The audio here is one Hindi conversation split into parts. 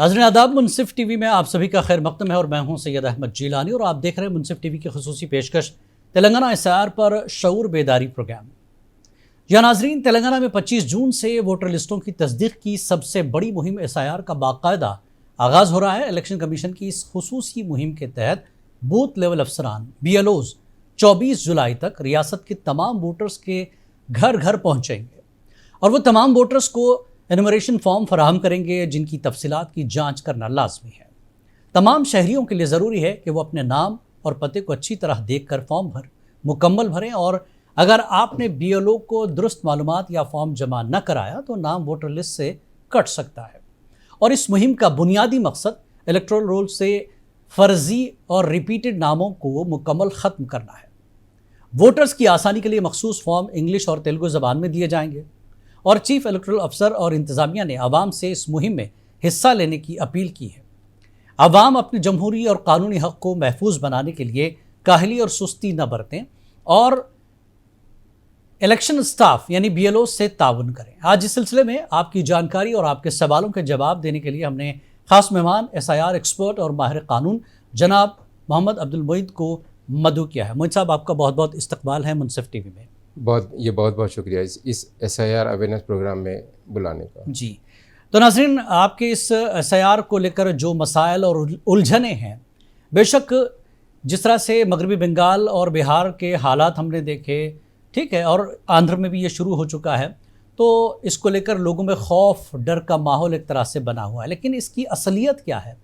नाज़रीन आदाब, मुनसिफ टीवी में आप सभी का खैर मक़दम है और मैं हूं सैयद अहमद जीलानी और आप देख रहे हैं मुनसिफ टीवी की खुसूसी पेशकश तेलंगाना एसआईआर पर शऊर बेदारी प्रोग्राम। या नाज़रीन, तेलंगाना में 25 जून से वोटर लिस्टों की तस्दीक की सबसे बड़ी मुहिम एसआईआर का बाकायदा आगाज़ हो रहा है। इलेक्शन कमीशन की इस खुसूसी मुहिम के तहत बूथ लेवल अफसरान BLOs 24 जुलाई तक रियासत के तमाम वोटर्स के घर घर पहुँचेंगे और वो तमाम वोटर्स को एनुमरेशन फॉर्म फराहम करेंगे जिनकी तफसीलात की जांच करना लाजमी है। तमाम शहरियों के लिए ज़रूरी है कि वो अपने नाम और पते को अच्छी तरह देखकर फॉर्म मुकम्मल भरें और अगर आपने BLO को दुरुस्त मालूमात या फॉर्म जमा न कराया तो नाम वोटर लिस्ट से कट सकता है। और इस मुहिम का बुनियादी मकसद इलेक्टोरल रोल से फ़र्जी और रिपीटेड नामों को मुकम्मल ख़त्म करना है। वोटर्स की आसानी के लिए मखसूस फॉर्म इंग्लिश और तेलुगु ज़बान में दिए जाएंगे और चीफ इलेक्टोरल अफसर और इंतज़ामिया ने आवाम से इस मुहिम में हिस्सा लेने की अपील की है। आवाम अपने जमहूरी और कानूनी हक़ को महफूज बनाने के लिए काहली और सुस्ती न बरतें और इलेक्शन स्टाफ यानी BLO से ताउन करें। आज इस सिलसिले में आपकी जानकारी और आपके सवालों के जवाब देने के लिए हमने ख़ास मेहमान SIR एक्सपर्ट और माहिर कानून जनाब मोहम्मद अब्दुल मुईद को मदऊ किया है। मुईद साहब, आपका बहुत बहुत इस्तकबाल है मुनसिफ टीवी में। बहुत बहुत शुक्रिया इस SIR अवेयरनेस प्रोग्राम में बुलाने का। जी, तो नाज़रीन, आपके इस SIR को लेकर जो मसाइल और उलझने हैं, बेशक जिस तरह से मगरबी बंगाल और बिहार के हालात हमने देखे, ठीक है, और आंध्र में भी ये शुरू हो चुका है, तो इसको लेकर लोगों में खौफ डर का माहौल एक तरह से बना हुआ है। लेकिन इसकी असलियत क्या है,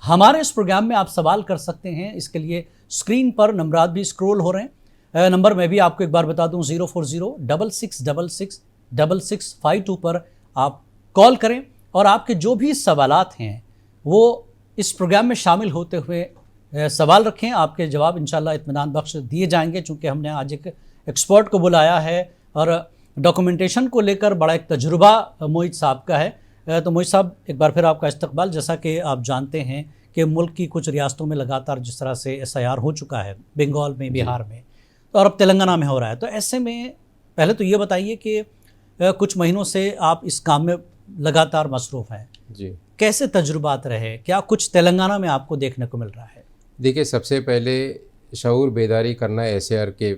हमारे इस प्रोग्राम में आप सवाल कर सकते हैं। इसके लिए स्क्रीन पर नंबरात भी स्क्रॉल हो रहे हैं। नंबर मैं भी आपको एक बार बता दूं, 040-6666-6652 पर आप कॉल करें और आपके जो भी सवालात हैं वो इस प्रोग्राम में शामिल होते हुए सवाल रखें। आपके जवाब इंशाल्लाह इत्मीनान बख्श दिए जाएंगे। चूँकि हमने आज एक एक्सपर्ट को बुलाया है और डॉक्यूमेंटेशन को लेकर बड़ा एक तजुर्बा मोहित साहब का है। तो मोहित साहब, एक बार फिर आपका इस्तकबाल। जैसा कि आप जानते हैं कि मुल्क की कुछ रियासतों में लगातार जिस तरह से SIR हो चुका है, बंगाल में, बिहार में, और अब तेलंगाना में हो रहा है, तो ऐसे में पहले तो ये बताइए कि कुछ महीनों से आप इस काम में लगातार मसरूफ़ हैं जी, कैसे तजुर्बात रहे, क्या कुछ तेलंगाना में आपको देखने को मिल रहा है? देखिए, सबसे पहले शऊर बेदारी करना SIR के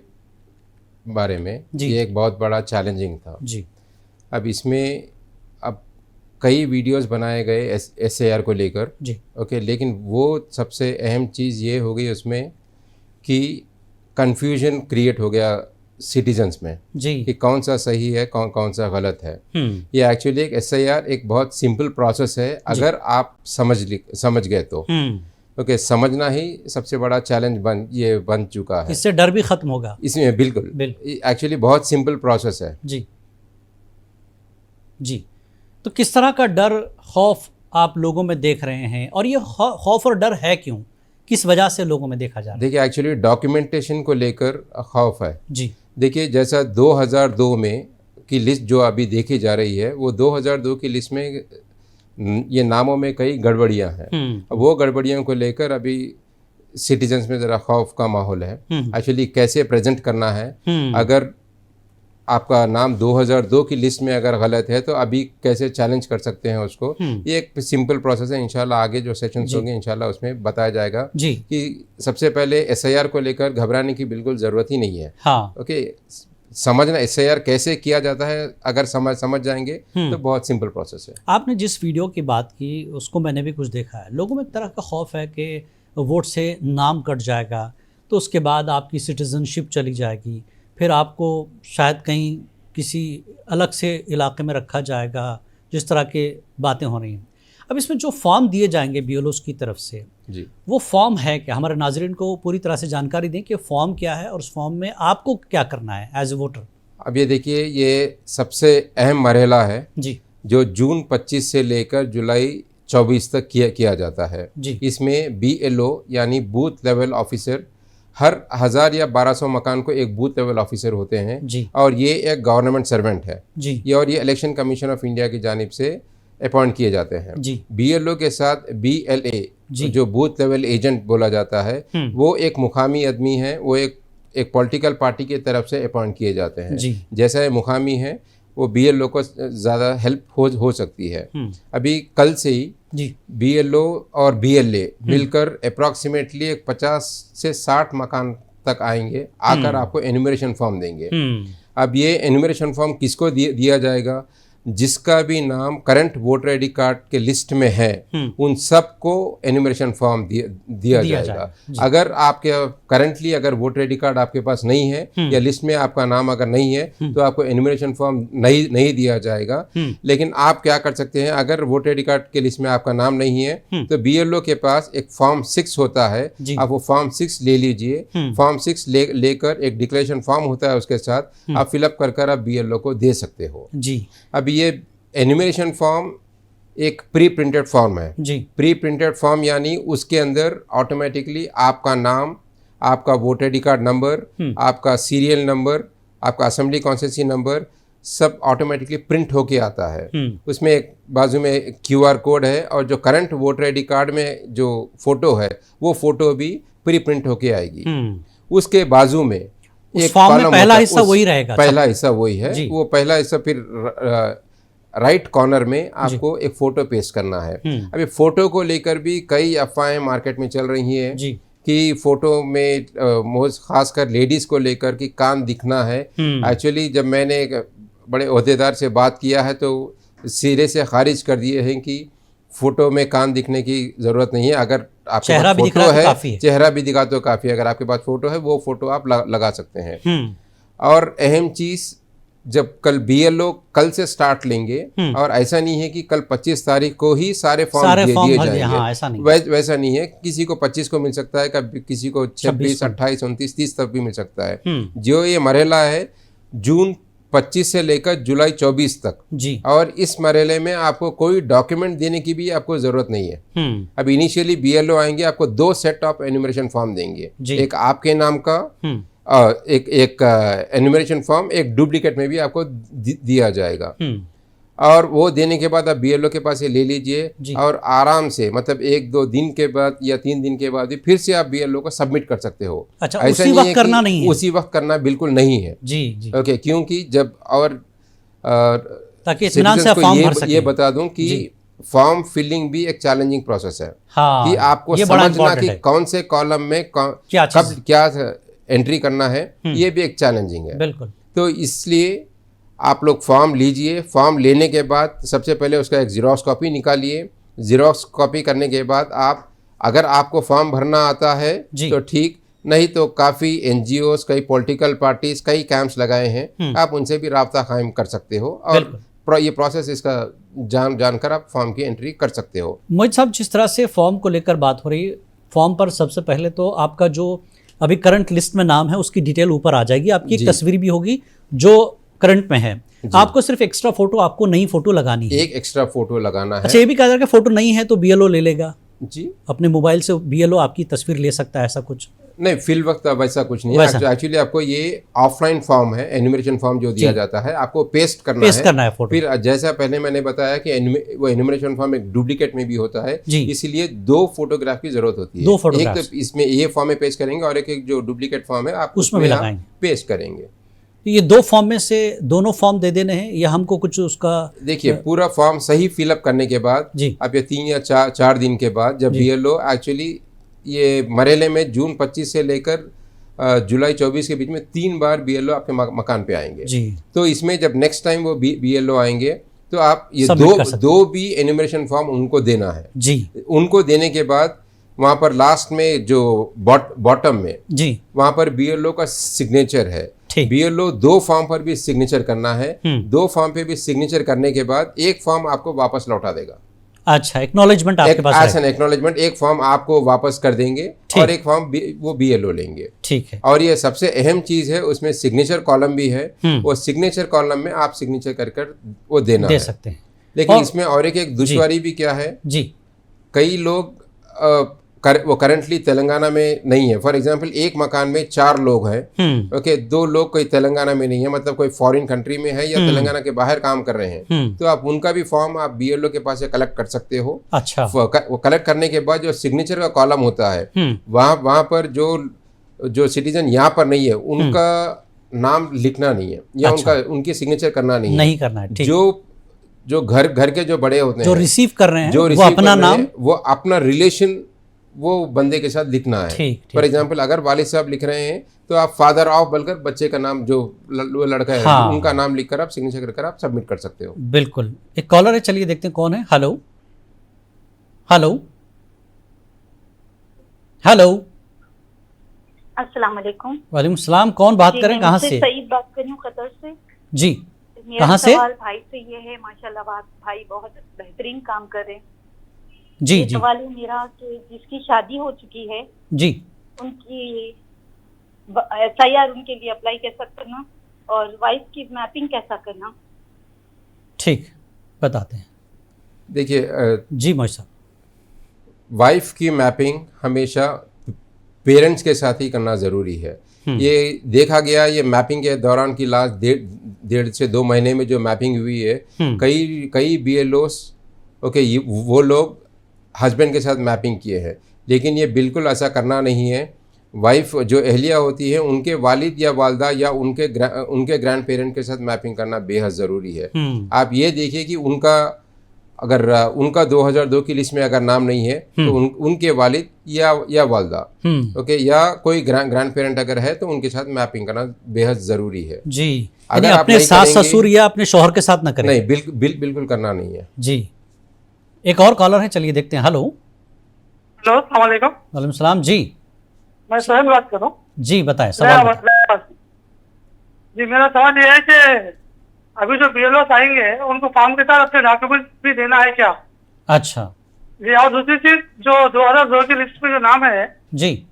बारे में ये एक बहुत बड़ा चैलेंजिंग था जी। अब इसमें कई वीडियोस बनाए गए SIR को लेकर जी, ओके, लेकिन वो सबसे अहम चीज़ ये हो गई उसमें कि कंफ्यूजन क्रिएट हो गया सिटीजन्स में जी, कि कौन सा सही है, कौन सा गलत है। ये एक्चुअली एक SIR एक बहुत सिंपल प्रोसेस है अगर आप समझ गए तो। ओके, समझना ही सबसे बड़ा चैलेंज बन चुका है। इससे डर भी खत्म होगा इसमें। बिल्कुल, एक्चुअली बहुत सिंपल प्रोसेस है। जी जी। तो किस तरह का डर, खौफ आप लोगों में देख रहे हैं और ये खौफ और डर है क्यों, किस वजह से लोगों में देखा जा रहा है? देखिए, एक्चुअली डॉक्यूमेंटेशन को लेकर खौफ है जी। देखिए, जैसा 2002 में की लिस्ट जो अभी देखी जा रही है, वो 2002 की लिस्ट में ये नामों में कई गड़बड़ियां हैं। वो गड़बड़ियों को लेकर अभी सिटीजन्स में ज़रा खौफ का माहौल है। एक्चुअली कैसे प्रेजेंट करना है, अगर आपका नाम 2002 की लिस्ट में अगर गलत है तो अभी कैसे चैलेंज कर सकते हैं उसको। ये एक सिंपल प्रोसेस है। इंशाल्लाह आगे जो सेशंस होंगे इंशाल्लाह उसमें बताया जाएगा कि सबसे पहले SIR को लेकर घबराने की बिल्कुल ज़रूरत ही नहीं है। हाँ। ओके, समझना SIR कैसे किया जाता है, अगर समझ जाएंगे तो बहुत सिंपल प्रोसेस है। आपने जिस वीडियो की बात की उसको मैंने भी कुछ देखा है। लोगों में एक तरह का खौफ है कि वोट से नाम कट जाएगा तो उसके बाद आपकी सिटीजनशिप चली जाएगी, फिर आपको शायद कहीं किसी अलग से इलाके में रखा जाएगा, जिस तरह के बातें हो रही हैं। अब इसमें जो फॉर्म दिए जाएंगे BLOs की तरफ से जी, वो फॉर्म है क्या? हमारे नाजरीन को पूरी तरह से जानकारी दें कि फॉर्म क्या है और उस फॉर्म में आपको क्या करना है एज ए वोटर। अब ये देखिए, ये सबसे अहम मरहला है जी, जो जून 25 से लेकर जुलाई 24 तक किया जाता है जी। इसमें BLO यानी बूथ लेवल ऑफिसर, हर 1000 या 1200 मकान को एक बूथ लेवल ऑफिसर होते हैं जी। और ये एक गवर्नमेंट सर्वेंट है जी। और ये इलेक्शन कमीशन ऑफ इंडिया की जानिब से अपॉइंट किए जाते हैं जी। BLO के साथ BLA जो बूथ लेवल एजेंट बोला जाता है, वो एक मुकामी आदमी है, वो एक पॉलिटिकल पार्टी की तरफ से अपॉइंट किए जाते हैं जी। जैसा मुकामी है वो BLO को ज़्यादा हेल्प हो सकती है। अभी कल से ही जी। बीएलओ और बीएलए मिलकर अप्रॉक्सीमेटली एक 50 से 60 मकान तक आएंगे, आकर आपको एनुमरेशन फॉर्म देंगे। अब ये एनुमरेशन फॉर्म किसको दिया जाएगा? जिसका भी नाम करंट वोटर आईडी कार्ड के लिस्ट में है उन सबको एनुमरेशन फॉर्म दिया जाएगा। अगर आपके करंटली अगर वोटर आईडी कार्ड आपके पास नहीं है या लिस्ट में आपका नाम अगर नहीं है तो आपको एनुमरेशन फॉर्म नहीं दिया जाएगा। लेकिन आप क्या कर सकते हैं, अगर वोटर आईडी कार्ड के लिस्ट में आपका नाम नहीं है तो बीएलओ के पास एक फॉर्म 6 होता है, आप वो फॉर्म 6 ले लीजिए। फॉर्म 6 लेकर एक डिक्लेरेशन फॉर्म होता है उसके साथ, आप फिलअप कर आप बीएलओ को दे सकते हो जी। अब ये एनुमरेशन फॉर्म एक प्री प्रिंटेड फॉर्म है जी। प्री प्रिंटेड फॉर्म यानी उसके अंदर ऑटोमेटिकली आपका नाम, आपका वोटर आईडी कार्ड नंबर, आपका सीरियल नंबर, आपका असेंबली कॉन्स्टिट्यूंसी नंबर सब ऑटोमेटिकली प्रिंट होके आता है। उसमें एक बाजू में एक क्यूआर कोड है और जो करंट वोटर आईडी कार्ड में जो फोटो है वो फोटो भी प्री प्रिंट होके आएगी। उसके बाजू में एक फॉर्म में पहला हिस्सा वही रहेगा, पहला हिस्सा वही है। वो पहला हिस्सा फिर राइट कॉर्नर में आपको एक फोटो पेस्ट करना है। अभी फोटो को लेकर भी कई अफवाहें मार्केट में चल रही हैं कि फोटो में खासकर लेडीज को लेकर कि कान दिखना है। एक्चुअली जब मैंने एक बड़े ओहदेदार से बात किया है तो सिरे से खारिज कर दिए हैं कि फोटो में कान दिखने की जरूरत नहीं है। अगर आपके पास फोटो है, चेहरा भी दिखा तो काफी है। अगर आपके पास फोटो है वो फोटो आप लगा सकते हैं। और अहम चीज, जब कल बीएलओ कल से स्टार्ट लेंगे और ऐसा नहीं है कि कल 25 तारीख को ही सारे फॉर्म दिए जाएंगे। हाँ, ऐसा नहीं। वैसा नहीं है। किसी को 25 को मिल सकता है, कभी किसी को 26, 28, 29, 30 तक भी मिल सकता है। जो ये मरहला है जून 25 से लेकर जुलाई 24 तक जी। और इस मरहले में आपको कोई डॉक्यूमेंट देने की भी आपको जरूरत नहीं है। अब इनिशियली बीएलओ आएंगे, आपको 2 सेट ऑफ एनुमरेशन फॉर्म देंगे, एक आपके नाम का एक एनुमरेशन फॉर्म, एक डुप्लीकेट में भी आपको दिया जाएगा। और वो देने के बाद आप बीएलओ के पास ये ले लीजिए और आराम से मतलब 1-2 दिन के बाद या 3 दिन के बाद फिर से आप बीएलओ को सबमिट कर सकते हो। अच्छा, ऐसा उसी वक्त करना नहीं है? उसी वक्त करना बिल्कुल नहीं है जी। ओके, क्योंकि जब और ताकि इत्मीनान से फॉर्म भर सकें। ये बता दूं कि फॉर्म फिलिंग भी एक चैलेंजिंग प्रोसेस है। हाँ, कि आपको समझना कि कौन से कॉलम में कब क्या एंट्री करना है, ये भी एक चैलेंजिंग है। बिल्कुल। तो इसलिए आप लोग फॉर्म लीजिए। फॉर्म लेने के बाद सबसे पहले उसका एक जीरोक्स कॉपी निकालिए। जीरोक्स कॉपी करने के बाद आप, अगर आपको फॉर्म भरना आता है तो ठीक, नहीं तो काफ़ी एनजीओस, कई पॉलिटिकल पार्टीज, कई कैंप्स लगाए हैं, आप उनसे भी राब्ता कायम कर सकते हो और ये प्रोसेस इसका जानकर आप फॉर्म की एंट्री कर सकते हो। मोहित साहब, जिस तरह से फॉर्म को लेकर बात हो रही है, फॉर्म पर सबसे पहले तो आपका जो अभी करंट लिस्ट में नाम है उसकी डिटेल ऊपर आ जाएगी, आपकी एक तस्वीर भी होगी जो करंट में है। आपको सिर्फ एक्स्ट्रा फोटो, आपको नई फोटो लगानी है, एक एक्स्ट्रा फोटो लगाना है। अच्छा, ये भी कहा जा रहा है कि फोटो नहीं है तो बीएलओ ले लेगा जी, अपने मोबाइल से बीएलओ आपकी तस्वीर ले सकता है, ऐसा कुछ नहीं? फिल वक्त वैसा कुछ नहीं है। एक्चुअली आपको ये ऑफलाइन फॉर्म है, एनुमरेशन फॉर्म जो दिया जाता है, आपको पेस्ट करना है फोटो। फिर जैसा पहले मैंने बताया कि वो एनुमरेशन फॉर्म एक डुप्लीकेट में भी होता है, इसीलिए 2 फोटोग्राफ की जरूरत होती है। 2 फोटोग्राफ, एक तो इसमें ये फॉर्म में पेस्ट करेंगे और एक जो डुप्लीकेट फॉर्म है आप उसमें पेस्ट करेंगे। ये 2 फॉर्म में से दोनों फॉर्म दे देने हैं या हमको कुछ उसका? देखिए, पूरा फॉर्म सही फिलअप करने के बाद अब ये 3 या 4 दिन के बाद जब बीएलओ एक्चुअली ये मरहले में जून 25 से लेकर जुलाई 24 के बीच में 3 बार बीएलओ आपके मकान पे आएंगे जी। तो इसमें जब नेक्स्ट टाइम वो बीएलओ आएंगे तो आप ये दो भी एनुमरेशन फॉर्म उनको देना है जी। उनको देने के बाद वहाँ पर लास्ट में जो बॉटम में जी, वहाँ पर बीएलओ का सिग्नेचर है। बीएलओ 2 फॉर्म पर भी सिग्नेचर करना है। 2 फॉर्म पे भी सिग्नेचर करने के बाद एक फॉर्म आपको वापस लौटा देगा। अच्छा, एक्नॉलेजमेंट आपके पास एज एन एक्नॉलेजमेंट एक फॉर्म आपको वापस कर देंगे और एक फॉर्म वो बीएलओ लेंगे। ठीक है। और ये सबसे अहम चीज है, उसमें सिग्नेचर कॉलम भी है। वो सिग्नेचर कॉलम में आप सिग्नेचर कर वो दे सकते हैं। लेकिन इसमें और एक दुश्वारी भी क्या है जी, कई लोग वो करंटली तेलंगाना में नहीं है। फॉर एग्जांपल, एक मकान में 4 लोग हैं, ओके, 2 लोग कोई तेलंगाना में नहीं है, मतलब कोई फॉरेन कंट्री में है या तेलंगाना के बाहर काम कर रहे हैं, तो आप उनका भी फॉर्म आप बीएलओ के पास से कलेक्ट कर सकते हो। अच्छा, वो कलेक्ट करने के बाद जो सिग्नेचर का कॉलम होता है वहाँ पर जो सिटीजन यहाँ पर नहीं है उनका नाम लिखना नहीं है या उनकी सिग्नेचर करना नहीं करना है। जो जो घर के जो बड़े होते हैं, जो रिसीव कर रहे हैं, जो वो रिसीव अपना कर रहे नाम, हैं, वो अपना रिलेशन वो बंदे के साथ लिखना है। ठीक, फॉर एग्जाम्पल अगर वालिद साहब लिख रहे हैं तो आप फादर ऑफ बोलकर बच्चे का नाम जो वो लड़का है, हाँ, उनका नाम लिखकर आप सिग्नेचर कर आप सबमिट कर सकते हो। बिल्कुल। एक कॉलर है, चलिए देखते हैं कौन है। Hello hello hello. अस्सलाम वालेकुम। वालेकुम सलाम, कौन बात करें, कहाँ से? सईद बात कर रही हूँ, कतर से। जी, मेरा कहाँ से? सवाल भाई से ये है, माशाल्लाह भाई बहुत बेहतरीन काम कर रहे हैं। जी ये जी सवाल है मेरा कि जिसकी शादी हो चुकी है जी, उनकी SIR उनके लिए अप्लाई कैसा करना और वाइफ की मैपिंग कैसा करना। ठीक, बताते हैं। देखिए जी मोहित साहब, वाइफ की मैपिंग हमेशा पेरेंट्स के साथ ही करना ज़रूरी है। ये देखा गया, ये मैपिंग के दौरान की लास्ट 1.5 से 2 महीने में जो मैपिंग हुई है, कई BLOs वो लोग हस्बैंड के साथ मैपिंग किए हैं, लेकिन ये बिल्कुल ऐसा करना नहीं है। वाइफ जो अहलिया होती है, उनके वालिद या वालदा या उनके ग्रैंड पेरेंट के साथ मैपिंग करना बेहद ज़रूरी है। आप ये देखिए कि उनका 2002 की लिस्ट में अगर नाम नहीं है तो उनके वालिद या वालदा या कोई ग्रैंड पेरेंट अगर है तो उनके साथ मैपिंग करना बेहद ज़रूरी है। जी, अगर आप अपने नहीं सास करेंगे- ससुर या अपने शौहर के साथ ना करें। नहीं, बिल्कुल करना नहीं है। जी, एक और कॉलर है, चलिए देखते हैं। हेलो हेलो, अस्सलाम वालेकुम। वालेकुम सलाम। जी मैं सोहेल बात कर रहा हूँ। जी, बताएं सवाल बताएं। जी, मेरा सवाल ये है कि अभी जो BLOs आएंगे उनको फॉर्म के साथ अपने डॉक्यूमेंट भी देना है क्या? अच्छा जी, और दूसरी चीज, जो 2002 की लिस्ट में जो नाम है जी,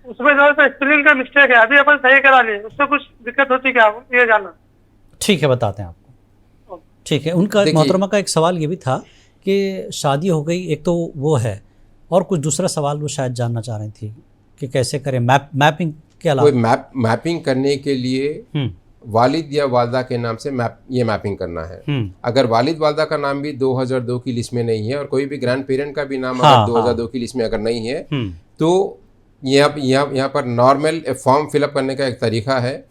उसमें जो है स्पेलिंग का मिस्टेक है, अभी अपन सही करा लिए, उससे कुछ दिक्कत होती क्या, ये जानना। ठीक है, बताते हैं आपको। ठीक है, उनका देखिए- मोहतरमा का एक सवाल ये भी था कि शादी हो गई, एक तो वो है, और कुछ दूसरा सवाल वो शायद जानना चाह रही थी कि कैसे करें मैपिंग के कोई अलावा। मैपिंग करने के लिए वालिद या वालदा के नाम से ये मैपिंग करना है। अगर वालिद वालदा का नाम भी 2002 की लिस्ट में नहीं है और कोई भी ग्रैंड पेरेंट का भी नाम हाँ, अगर 2002 की लिस्ट में अगर नहीं है तो यहाँ पर नॉर्मल फॉर्म फिलअप करने का एक तरीका है।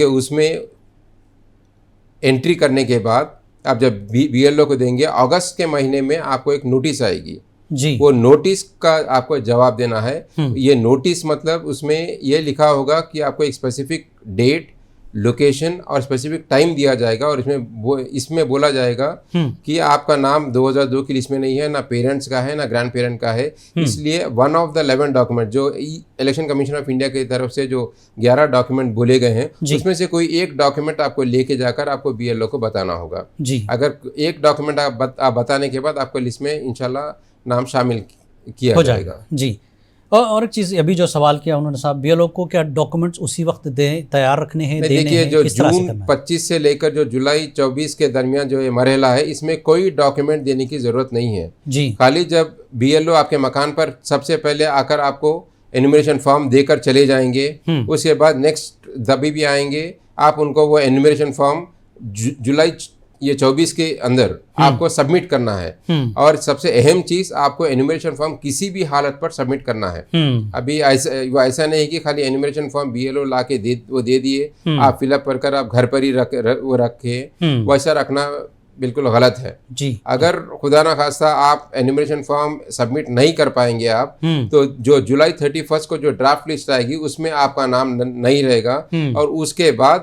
उसमें एंट्री करने के बाद आप जब BLO को देंगे, अगस्त के महीने में आपको एक नोटिस आएगी जी, वो नोटिस का आपको जवाब देना है। ये नोटिस मतलब उसमें ये लिखा होगा कि आपको एक स्पेसिफिक डेट, लोकेशन और स्पेसिफिक टाइम दिया जाएगा और इसमें बोला जाएगा कि आपका नाम 2002 की लिस्ट में नहीं है, ना पेरेंट्स का है ना ग्रैंड पेरेंट का है। इसलिए वन ऑफ द 11 डॉक्यूमेंट जो इलेक्शन कमीशन ऑफ इंडिया की तरफ से जो 11 डॉक्यूमेंट बोले गए हैं, उसमें से कोई एक डॉक्यूमेंट आपको लेके जाकर आपको BLO को बताना होगा जी। अगर एक डॉक्यूमेंट आप बताने के बाद आपको लिस्ट में इंशाल्लाह नाम शामिल किया जाएगा जी। और एक चीज़ अभी जो सवाल किया उन्होंने साहब, BLO को क्या डॉक्यूमेंट्स उसी वक्त तैयार रखने हैं, देने देखिए हैं, जो किस तरह से जून करना है? 25 से लेकर जो जुलाई 24 के दरमियान जो ये मरहला है, इसमें कोई डॉक्यूमेंट देने की ज़रूरत नहीं है जी। खाली जब BLO आपके मकान पर सबसे पहले आकर आपको एनुमरेशन फॉर्म देकर चले जाएंगे, उसके बाद नेक्स्ट जब भी आएंगे आप उनको वो एनुमरेशन फॉर्म जुलाई 24 के अंदर आपको सबमिट करना है। और सबसे अहम चीज, आपको एनुमरेशन फॉर्म किसी भी हालत पर सबमिट करना है। अभी ऐसा नहीं कि खाली एनुमरेशन फॉर्म BLO ला के दे दिए, आप फिलअप कर आप घर पर ही रखे, वैसा रखना बिल्कुल गलत है जी। अगर खुदा ना खास्ता आप एनुमरेशन फॉर्म सबमिट नहीं कर पाएंगे आप, तो जो जुलाई 31 को जो ड्राफ्ट लिस्ट आएगी उसमें आपका नाम नहीं रहेगा और उसके बाद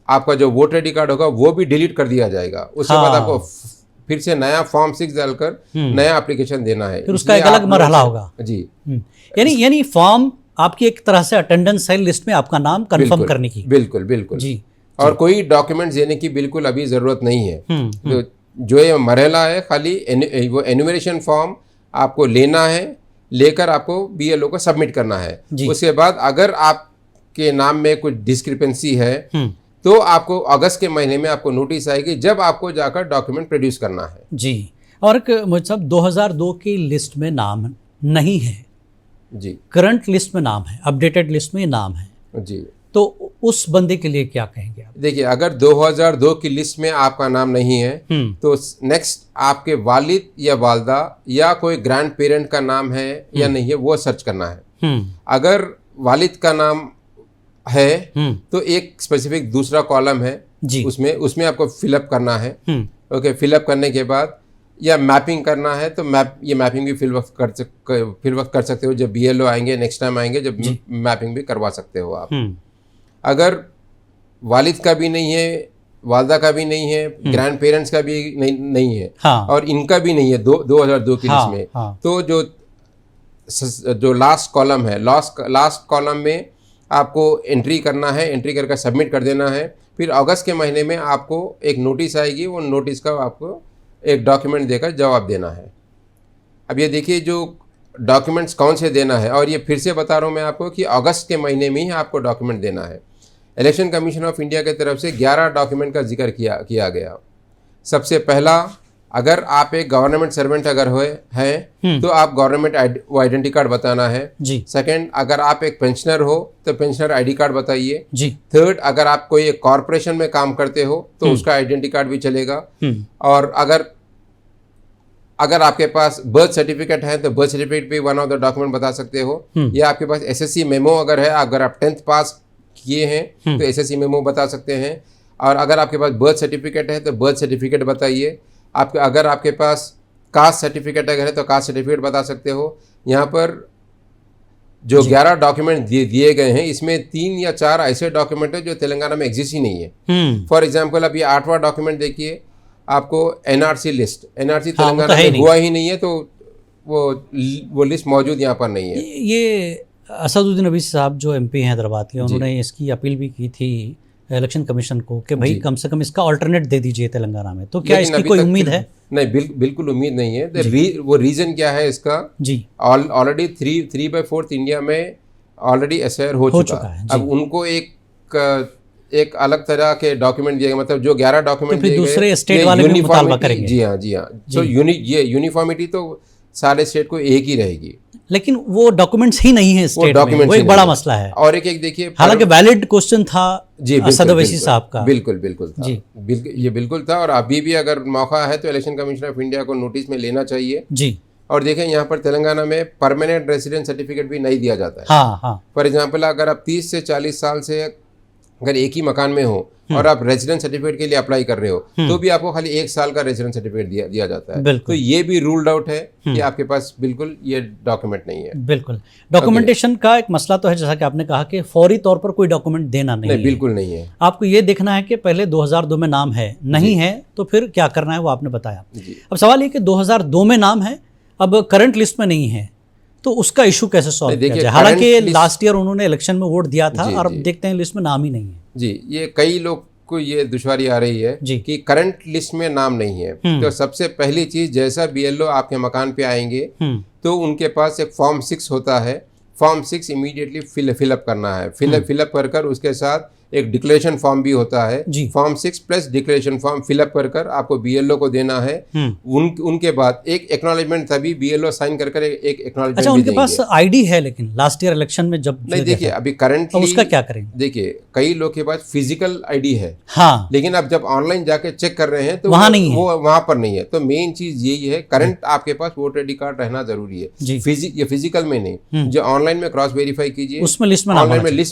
आपका जो वोटर ID कार्ड होगा वो भी डिलीट कर दिया जाएगा। उसके बाद आपको फिर से नया फॉर्म 6 डालकर नया एप्लीकेशन देना है, फिर उसका एक अलग मरहला होगा जी। यानी फॉर्म आपकी एक तरह से अटेंडेंस है, लिस्ट में आपका नाम कंफर्म करने की। बिल्कुल जी। और कोई डॉक्यूमेंट्स देने की बिल्कुल अभी जरूरत नहीं है। तो जो ये मरहला है, खाली वो एनुमरेशन फॉर्म आपको लेना है, लेकर आपको BLO को सबमिट करना है। उसके बाद अगर आपके नाम में कुछ डिस्क्रिपेंसी है तो आपको अगस्त के महीने में आपको नोटिस आएगी, जब आपको जाकर डॉक्यूमेंट प्रोड्यूस करना है जी। और मोहित साहब 2002 की लिस्ट में नाम नहीं है जी, करंट लिस्ट में नाम है, अपडेटेड लिस्ट में नाम है जी, तो उस बंदे के लिए क्या कहेंगे आप? देखिए, अगर 2002 की लिस्ट में आपका नाम नहीं है तो नेक्स्ट आपके वालिद या वालदा या कोई ग्रैंड पेरेंट का नाम है या नहीं है वो सर्च करना है। अगर वालिद का नाम है तो एक स्पेसिफिक दूसरा कॉलम है जी, उसमें आपको फिलअप करना है ओके, फिलअप करने के बाद या मैपिंग करना है तो ये मैपिंग भी फिल वक्त कर सकते हो। जब BLO आएंगे नेक्स्ट टाइम आएंगे जब मैपिंग भी करवा सकते हो आप। अगर वालिद का भी नहीं है, वालदा का भी नहीं है, ग्रैंड पेरेंट्स का भी नहीं है, हाँ। और इनका भी नहीं है 2002 की लिस्ट में, हाँ। तो जो लास्ट कॉलम है, लास्ट कॉलम में आपको एंट्री करना है, एंट्री करके सबमिट कर देना है। फिर अगस्त के महीने में आपको एक नोटिस आएगी, वो नोटिस का आपको एक डॉक्यूमेंट देकर जवाब देना है। अब ये देखिए जो डॉक्यूमेंट्स कौन से देना है, और ये फिर से बता रहा हूँ मैं आपको कि अगस्त के महीने में ही आपको डॉक्यूमेंट देना है। इलेक्शन कमीशन ऑफ इंडिया की तरफ से 11 डॉक्यूमेंट का जिक्र किया गया। सबसे पहला, अगर आप एक गवर्नमेंट सर्वेंट अगर हैं तो आप गवर्नमेंट आइडेंटिटी कार्ड बताना है जी। सेकंड, अगर आप एक पेंशनर हो तो पेंशनर ID कार्ड बताइए जी। थर्ड, अगर आप कोई एक कॉरपोरेशन में काम करते हो तो उसका आइडेंटिटी कार्ड भी चलेगा। और अगर आपके पास बर्थ सर्टिफिकेट है तो बर्थ सर्टिफिकेट भी वन ऑफ द डॉक्यूमेंट बता सकते हो। या आपके पास SSC मेमो अगर है, अगर आप 10th पास किए हैं तो SSC मेमो बता सकते हैं। और अगर आपके पास बर्थ सर्टिफिकेट है तो बर्थ सर्टिफिकेट बताइए। अगर आपके पास कास्ट सर्टिफिकेट अगर है तो कास्ट सर्टिफिकेट बता सकते हो। यहाँ पर जो 11 डॉक्यूमेंट दिए गए हैं, इसमें 3 या 4 ऐसे डॉक्यूमेंट है जो तेलंगाना में एग्जिस्ट ही नहीं है। फॉर एग्जाम्पल, अब ये 8वां डॉक्यूमेंट देखिए, आपको NRC लिस्ट, NRC तेलंगाना में हुआ ही नहीं है, तो वो लिस्ट मौजूद यहाँ पर नहीं है। ये असदुद्दीन अवीसी साहब जो MP हैं हैदराबाद के, उन्होंने इसकी अपील भी की थी इलेक्शन कमीशन को कि भाई कम से कम इसका अल्टरनेट दे दीजिए तेलंगाना में। तो क्या इसकी कोई उम्मीद है? नहीं, बिल्कुल उम्मीद नहीं है। वो रीजन क्या है इसका जी, ऑलरेडी 3/4 इंडिया में ऑलरेडी SIR हो चुका है। अब उनको एक अलग तरह के डॉक्यूमेंट दिए, मतलब जो 11 डॉक्यूमेंट दिए गए दूसरे स्टेट वाले भी मुतालबा करेंगे। जी हाँ। तो ये यूनिफॉर्मिटी तो सारे स्टेट को एक ही रहेगी, लेकिन वो डॉक्यूमेंट्स ही नहीं है स्टेट में, वो एक बड़ा मसला है। और एक देखिए, हालांकि वैलिड क्वेश्चन था जी असद अवैसी साहब का, बिल्कुल था जी, ये बिल्कुल था। और अभी भी अगर मौका है तो इलेक्शन कमीशन ऑफ इंडिया को नोटिस में लेना चाहिए जी। और देखें, यहाँ पर तेलंगाना में परमानेंट रेसिडेंट सर्टिफिकेट भी नहीं दिया जाता है। हाँ। फॉर एग्जाम्पल, अगर आप 30 से 40 साल से अगर एक ही मकान में हो और आप रेजिडेंट सर्टिफिकेट के लिए अप्लाई कर रहे हो तो भी आपको खाली 1 साल का रेजिडेंट सर्टिफिकेट दिया जाता है। तो ये भी रूल्ड आउट है कि आपके पास बिल्कुल ये डॉक्यूमेंट नहीं है। बिल्कुल, डॉक्यूमेंटेशन का एक मसला तो है, जैसा कि आपने कहा कि फौरी तौर पर कोई डॉक्यूमेंट देना नहीं है। बिल्कुल नहीं है। आपको ये देखना है कि पहले 2002 में नाम है, नहीं है तो फिर क्या करना है वो आपने बताया। अब सवाल ये कि 2002 में नाम है, अब करंट लिस्ट में नहीं है, तो उसका इशू कैसे सॉल्व किया जाए? हालांकि लास्ट ईयर उन्होंने इलेक्शन में वोट दिया था और अब देखते हैं लिस्ट में नाम ही नहीं है। जी, ये कई लोग को ये दुश्वारी आ रही है कि करंट लिस्ट में नाम नहीं है। तो सबसे पहली चीज, जैसा BLO आपके मकान पे आएंगे तो उनके पास एक फॉर्म 6 होता है। फॉर्म 6 इमीडिएटली फिलअप करना है। फिलअप कर उसके साथ एक डिक्लेरेशन फॉर्म भी होता है। Form 6 plus declaration form fill up कर आपको BLO को देना है। उनके बाद एक एक्नॉलेजमेंट, तभी BLO साइन कर एक एक्नॉलेजमेंट। अच्छा, उनके पास ID है, लेकिन लास्ट ईयर इलेक्शन में जब नहीं, देखिए अभी करंटली उसका क्या करें? देखिए, कई लोग के पास फिजिकल ID है, हाँ, लेकिन अब जब ऑनलाइन जाके चेक कर रहे हैं तो वहां नहीं है, वो वहां पर नहीं है। तो मेन चीज यही है, करंट आपके पास वोटर ID कार्ड रहना जरूरी है। ये फिजिकल में नहीं, जो ऑनलाइन में क्रॉस वेरीफाई कीजिए, उसमें लिस्ट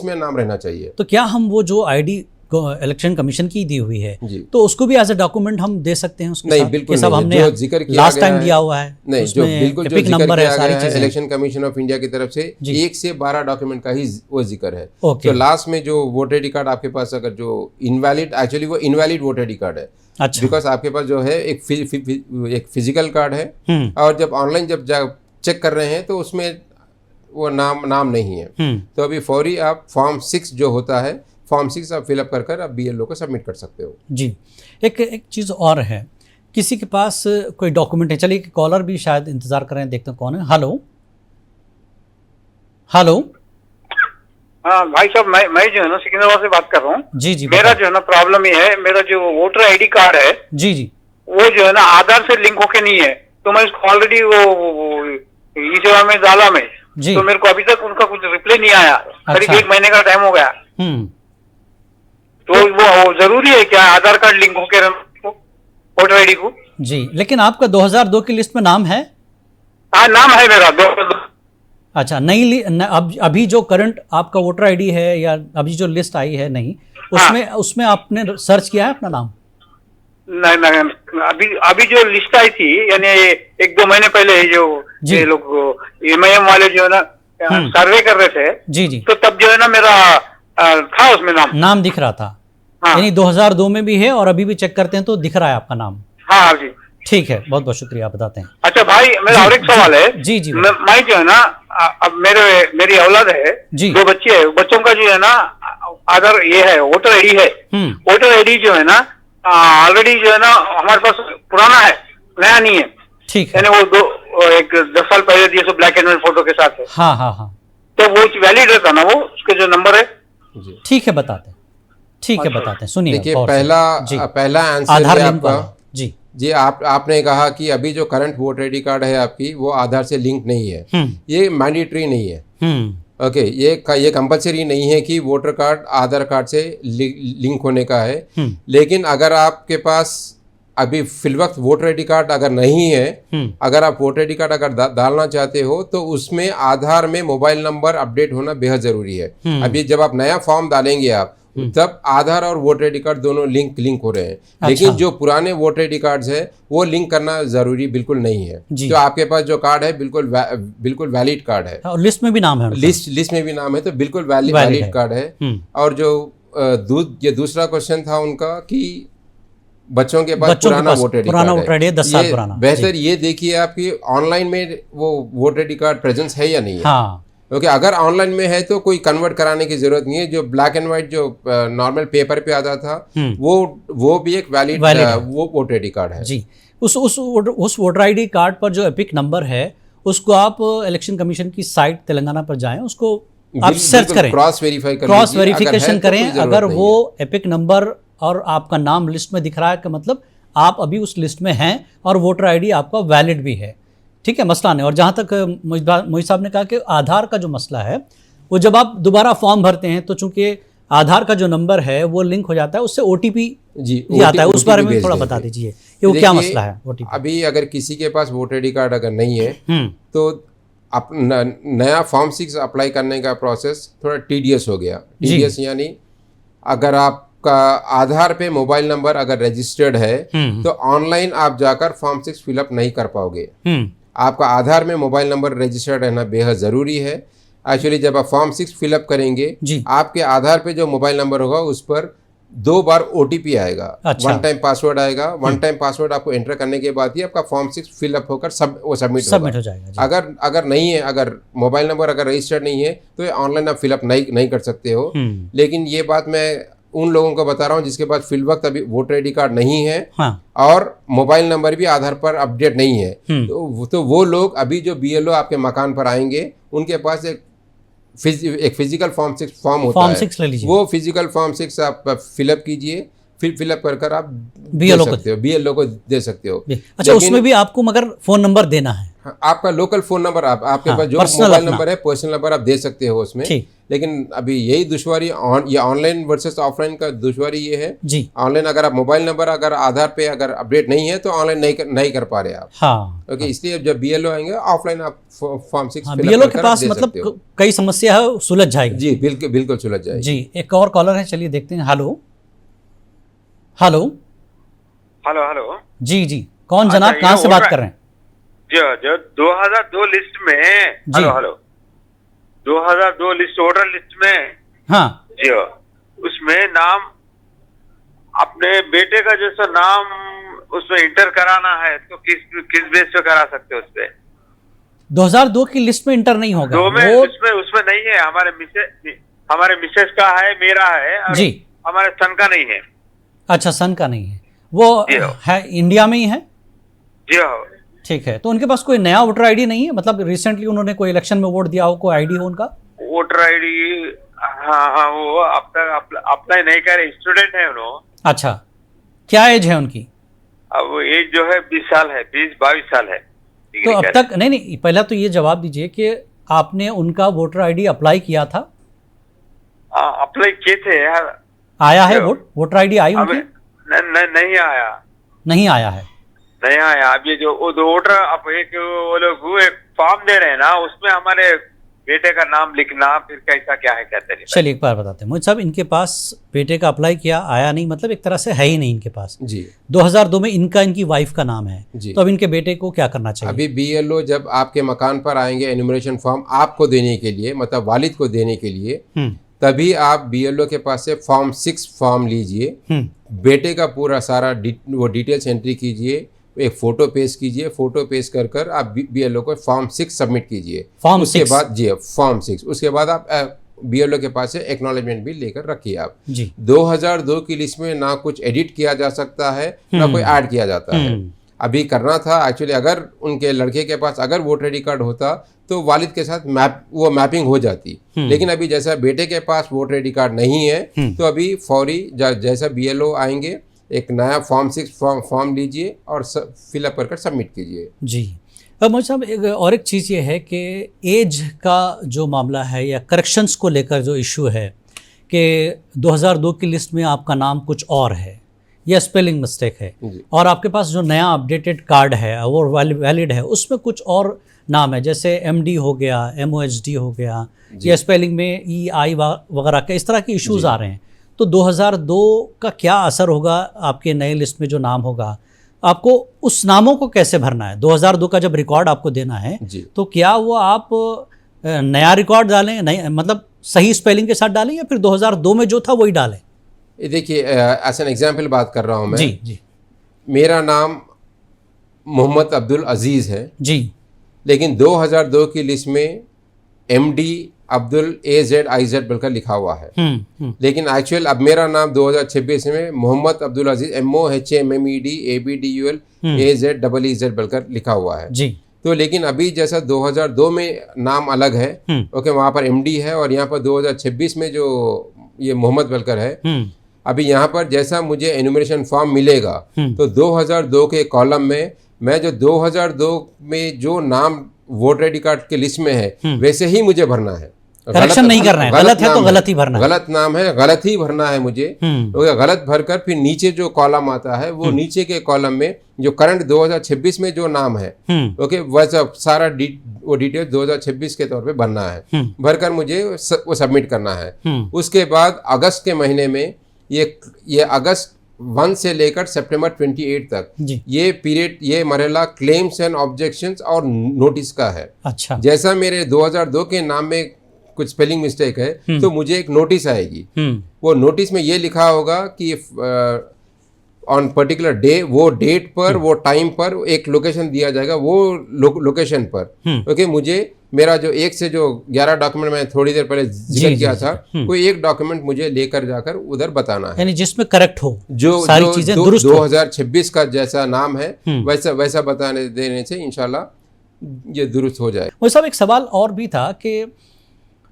में नाम रहना चाहिए। तो क्या हम वो जो ID इलेक्शन कमीशन की दी हुई है तो उसको भी एज ए डॉक्यूमेंट हम दे सकते हैं? उसके नहीं, बिल्कुल सब हमने जो जिक्र किया लास्ट टाइम दिया हुआ है। नहीं, जो बिल्कुल जो जिक्र किया गया है इलेक्शन कमीशन ऑफ इंडिया की तरफ से 1 से 12 डॉक्यूमेंट का ही वो जिक्र है। तो लास्ट में जो वोटर ID कार्ड आपके पास अगर जो इनवैलिड, एक्चुअली वो इनवैलिड वोटर ID कार्ड है। अच्छा। बिकॉज आपके पास जो है एक फिजिकल कार्ड है, और जब ऑनलाइन जब चेक कर रहे हैं तो उसमें वो नाम नहीं है। तो अभी फौरी आप फॉर्म 6 जो होता है, फॉर्म 6 आप फिलअप कर आप BLO को सबमिट कर सकते हो जी। एक चीज़ और है, किसी के पास कोई डॉक्यूमेंट है, चलिए कॉलर भी शायद इंतजार कर रहे हैं, देखते हैं कौन है। हेलो हाँ भाई साहब, मैं जो है ना सिकंदराबाद से बात कर रहा हूँ। जी। मेरा जो है ना प्रॉब्लम ये है, मेरा जो वोटर ID कार्ड है जी वो जो है ना आधार से लिंक होके नहीं है। तो मैं इसको ऑलरेडी वो ई सेवा में डाला में, तो मेरे को अभी तक उनका कुछ रिप्लाई नहीं आया। करीब 1 महीने का टाइम हो गया। तो वो जरूरी है क्या आधार कार्ड लिंक होके वोटर ID को? जी, लेकिन आपका 2002 की लिस्ट में नाम है? हाँ, नाम है मेरा 2002। अच्छा, अभी जो करंट आपका वोटर ID है या अभी जो लिस्ट आई है नहीं, उसमें आपने सर्च किया है अपना नाम? नहीं नहीं, अभी जो लिस्ट आई थी यानी 1-2 महीने पहले जो ये लोग MIM वाले जो है ना सर्वे कर रहे थे, जी जी, तो तब जो है ना मेरा था उसमें नाम दिख रहा था। हाँ। यानी 2002 में भी है और अभी भी चेक करते हैं तो दिख रहा है आपका नाम। हाँ जी, ठीक है, बहुत बहुत शुक्रिया, आप बताते हैं। अच्छा भाई, मेरा और एक सवाल है। जी जी, मैं जो है ना, अब मेरी औलाद है, 2 बच्चे है, बच्चों का जो है ना आधार ये है, वोटर आईडी है। वोटर आईडी जो है ना ऑलरेडी जो है ना हमारे पास पुराना है, नया नहीं है। ठीक है, यानी वो 10 साल पहले दिए, so black and white photo के साथ है। हाँ हाँ हाँ, तो वो वैलिड रहता ना, वो उसके जो नंबर है। ठीक है, बताते हैं, ठीक है, बताते हैं। सुनिए, देखिए, पहला आंसर आधार है लिंक आपका। जी जी, आपने कहा कि अभी जो करंट वोटर आईडी कार्ड है आपकी, वो आधार से लिंक नहीं है। ये मैंडेटरी नहीं है। ओके, ये कंपलसरी नहीं है कि वोटर कार्ड आधार कार्ड से लिंक होने का है। लेकिन अगर आपके पास अभी फिलवक्त वोटर आईडी कार्ड अगर नहीं है, अगर आप वोटर आईडी कार्ड अगर डालना चाहते हो, तो उसमें आधार में मोबाइल नंबर अपडेट होना बेहद जरूरी है। अभी जब आप नया फॉर्म डालेंगे आप, तब आधार और वोटर आईडी कार्ड दोनों लिंक हो रहे हैं। अच्छा। लेकिन जो पुराने वोटर आईडी कार्ड्स है वो लिंक करना जरूरी बिल्कुल नहीं है। तो आपके पास जो कार्ड है बिल्कुल वैलिड कार्ड है, और लिस्ट में भी नाम है, लिस्ट में भी नाम है, तो बिल्कुल वैलिड कार्ड है। और जो ये दूसरा क्वेश्चन था उनका कि बच्चों के पास पुराना वोटर आईडी है, 10 साल पुराना। बेहतर ये देखिए आपकी ऑनलाइन में वो वोटर आईडी कार्ड प्रेजेंस है या नहीं है। हाँ, क्योंकि अगर ऑनलाइन में है तो कोई कन्वर्ट कराने की जरूरत नहीं है। जो ब्लैक एंड व्हाइट जो नॉर्मल पेपर पे आता था, वो भी एक वैलिड वो वोटर आईडी कार्ड है। जी, उस वोटर आईडी कार्ड पर जो एपिक नंबर है, उसको आप इलेक्शन कमीशन की साइट तेलंगाना पर जाएं, उसको आप सर्च करें, क्रॉस वेरिफिकेशन करें। अगर वो एपिक नंबर और आपका नाम लिस्ट में दिख रहा है, का मतलब आप अभी उस लिस्ट में हैं और वोटर आईडी आपका वैलिड भी है। ठीक है, मसला नहीं। और जहाँ तक मोहित साहब ने कहा कि आधार का जो मसला है, वो जब आप दोबारा फॉर्म भरते हैं तो चूंकि आधार का जो नंबर है वो लिंक हो जाता है, उससे OTP आता है। उस बारे में थोड़ा बता दीजिए कि वो क्या मसला है OTP। अभी अगर किसी के पास वोटर आईडी कार्ड अगर नहीं है, तो नया फॉर्म 6 अप्लाई करने का प्रोसेस थोड़ा टीडियस हो गया। टीडियस यानी अगर आपका आधार पे मोबाइल नंबर अगर रजिस्टर्ड है, तो ऑनलाइन आप जाकर फॉर्म 6 फिलअप नहीं कर पाओगे। आपका आधार में मोबाइल नंबर रजिस्टर्ड रहना बेहद ज़रूरी है। एक्चुअली जब आप फॉर्म 6 फिलअप करेंगे, आपके आधार पे जो मोबाइल नंबर होगा उस पर 2 बार OTP आएगा। अच्छा। 1 टाइम पासवर्ड आएगा। 1 टाइम पासवर्ड आपको एंटर करने के बाद ही आपका फॉर्म 6 फिलअप होकर सबमिट हो जाएगा। अगर नहीं है, अगर मोबाइल नंबर अगर रजिस्टर्ड नहीं है, तो ऑनलाइन आप फिलअप नहीं कर सकते हो। लेकिन ये बात मैं उन लोगों को बता रहा हूँ जिसके पास फिल वक्त अभी वोटर आईडी कार्ड नहीं है, और मोबाइल नंबर भी आधार पर अपडेट नहीं है, तो वो लोग अभी जो BLO आपके मकान पर आएंगे, उनके पास एक फिजिकल फॉर्म 6 फॉर्म होता है। वो फिजिकल फॉर्म 6 आप फिलअप कीजिए, फिर फिलअप कर आप BLO को दे सकते हो। अच्छा, उसमें भी आपको मगर फोन नंबर देना है। आपका लोकल फोन नंबर, आपके पास जो मोबाइल नंबर है, पर्सनल नंबर आप दे सकते हो उसमें। लेकिन अभी यही दुश्वारी ये ऑनलाइन वर्सेस ऑफलाइन का दुश्वारी ये है जी। ऑनलाइन अगर आप मोबाइल नंबर अगर आधार पे अगर अपडेट नहीं है, तो ऑनलाइन नहीं कर पा रहे आप। हाँ, क्योंकि इसलिए जब BLO आएंगे ऑफलाइन आप फॉर्म 6 BLO के पास मतलब कई समस्या है, सुलझ जाएगी। जी बिल्कुल सुलझ जाएगी जी। एक और कॉलर है, चलिए देखते हैं। हेलो हेलो हेलो हेलो जी जी, कौन जनाब, कहाँ से बात कर रहे हैं? जो 2002 लिस्ट में, हेलो 2002 लिस्ट, वोटर लिस्ट में, हाँ जी, उसमें नाम अपने बेटे का जैसा नाम उसमें इंटर कराना है, तो किस बेस पे करा सकते हो? उस पे 2002 की लिस्ट में इंटर नहीं होगा। उसमें नहीं है। हमारे मिसेस का है, मेरा है, और जी, हमारे सन का नहीं है। अच्छा, सन का नहीं है, वो है इंडिया में ही है। जी हाँ, ठीक है। तो उनके पास कोई नया वोटर आईडी नहीं है? मतलब रिसेंटली उन्होंने कोई इलेक्शन में वोट दिया हो, कोई आईडी हो उनका? वोटर आईडी, हाँ, वो अप्लाई नहीं कर रहे, स्टूडेंट है उन्होंने। अच्छा, क्या एज है उनकी? अब एज जो है 20 साल है, 20-22 साल है। तो अब तक नहीं, पहला तो ये जवाब दीजिए कि आपने उनका वोटर आईडी अप्लाई किया था? अप्लाई किए थे यार। आया है वोटर आईडी आई उनकी? नहीं आया। नहीं आया है? नहीं आया। अब ये जो वोटर, अब एक वो लोग एक फॉर्म दे रहे हैं ना, उसमें हमारे बेटे का नाम लिखना फिर कैसा क्या है क्या तरीका? चलिए एक बार बताते हैं मोहित साहब, इनके पास बेटे का अप्लाई किया, आया नहीं, मतलब एक तरह से है ही नहीं इनके पास जी। 2002 में इनकी वाइफ का नाम है जी। तो अब इनके बेटे को क्या करना चाहिए? अभी BLO जब आपके मकान पर आएंगे एनुमरेशन फॉर्म आपको देने के लिए, मतलब वालिद को देने के लिए, तभी आप BLO के पास से फॉर्म 6 फॉर्म लीजिए, बेटे का पूरा सारा वो डिटेल्स एंट्री कीजिए, एक फोटो पेश कीजिए, फोटो पेश कर आप BLO को फॉर्म 6 सबमिट कीजिए। फॉर्म उसके बाद जी फॉर्म 6, उसके बाद आप BLO के पास से एक्नॉलेजमेंट भी लेकर रखिए आप जी। 2002 की लिस्ट में ना कुछ एडिट किया जा सकता है ना कोई ऐड किया जाता है। अभी करना था एक्चुअली, अगर उनके लड़के के पास अगर वोटर आईडी कार्ड होता तो वालिद के साथ वो मैपिंग हो जाती, लेकिन अभी जैसा बेटे के पास वोटर आईडी कार्ड नहीं है तो अभी फौरी जैसा BLO आएंगे एक नया फॉर्म 6 फॉर्म लीजिए और फिलअप कर सबमिट कीजिए। जी। अब मोहित साहब एक चीज़ ये है कि एज का जो मामला है या करेक्शंस को लेकर जो इशू है कि 2002 की लिस्ट में आपका नाम कुछ और है या स्पेलिंग मिस्टेक है और आपके पास जो नया अपडेटेड कार्ड है वो वैलिड है, उसमें कुछ और नाम है, जैसे MD हो गया, MOHD हो गया, या स्पेलिंग में EI वगैरह के इस तरह के इश्यूज आ रहे हैं। तो 2002 का क्या असर होगा आपके नए लिस्ट में जो नाम होगा? आपको उस नामों को कैसे भरना है? 2002 का जब रिकॉर्ड आपको देना है तो क्या वो आप नया रिकॉर्ड डालें, नहीं मतलब सही स्पेलिंग के साथ डालें, या फिर 2002 में जो था वही डालें? देखिए एज एन एग्जाम्पल बात कर रहा हूँ मैं। जी। मेरा नाम मोहम्मद अब्दुल अजीज़ है जी, लेकिन 2002 की लिस्ट में MD अब्दुल AZIZ बोलकर लिखा हुआ है। लेकिन एक्चुअल अब मेरा नाम 2026 में मोहम्मद अब्दुल अजीज MOHMMED ABDUL AZEZ बोलकर लिखा हुआ है जी। तो लेकिन अभी जैसा 2002 में नाम अलग है, ओके, वहाँ पर MD है, और यहाँ पर 2026 में जो ये मोहम्मद बोलकर है, अभी यहाँ पर जैसा मुझे एनुमरेशन फॉर्म मिलेगा तो 2002 के कॉलम में मैं जो 2002 में जो नाम वोटर आईडी कार्ड के लिस्ट में है वैसे ही मुझे भरना है, करेक्शन नहीं करना है। गलत है तो गलत ही भरना है, गलत नाम है गलत ही भरना है मुझे। तो गलत भरकर फिर नीचे जो कॉलम आता है वो नीचे के कॉलम में जो करंट 2026 में जो नाम है, ओके, वैसा सारा वो डिटेल 2026 के तौर पे भरना है, भरकर मुझे वो सबमिट करना है। उसके बाद अगस्त के महीने में ये अगस्त 1 से लेकर सितंबर 28 तक ये पीरियड, ये मरहला क्लेम्स एंड ऑब्जेक्शंस और नोटिस का है। अच्छा। जैसा मेरे 2002 के नाम में कुछ स्पेलिंग मिस्टेक है तो मुझे एक नोटिस आएगी, वो नोटिस में ये लिखा होगा कि ऑन पर्टिकुलर डे, वो डेट पर, वो टाइम पर एक लोकेशन दिया जाएगा, वो लोकेशन पर, ओके, मुझे मेरा जो 1 से जो 11 डॉक्यूमेंट मैं थोड़ी देर पहले जिक्र किया था, कोई एक डॉक्यूमेंट मुझे लेकर जाकर उधर बताना है, यानी जिसमें करेक्ट हो, जो सारी चीजें दुरुस्त 2026 का जैसा नाम है वैसा बताने देने से इंशाल्लाह ये दुरुस्त हो जाए। वो सब एक सवाल और भी था कि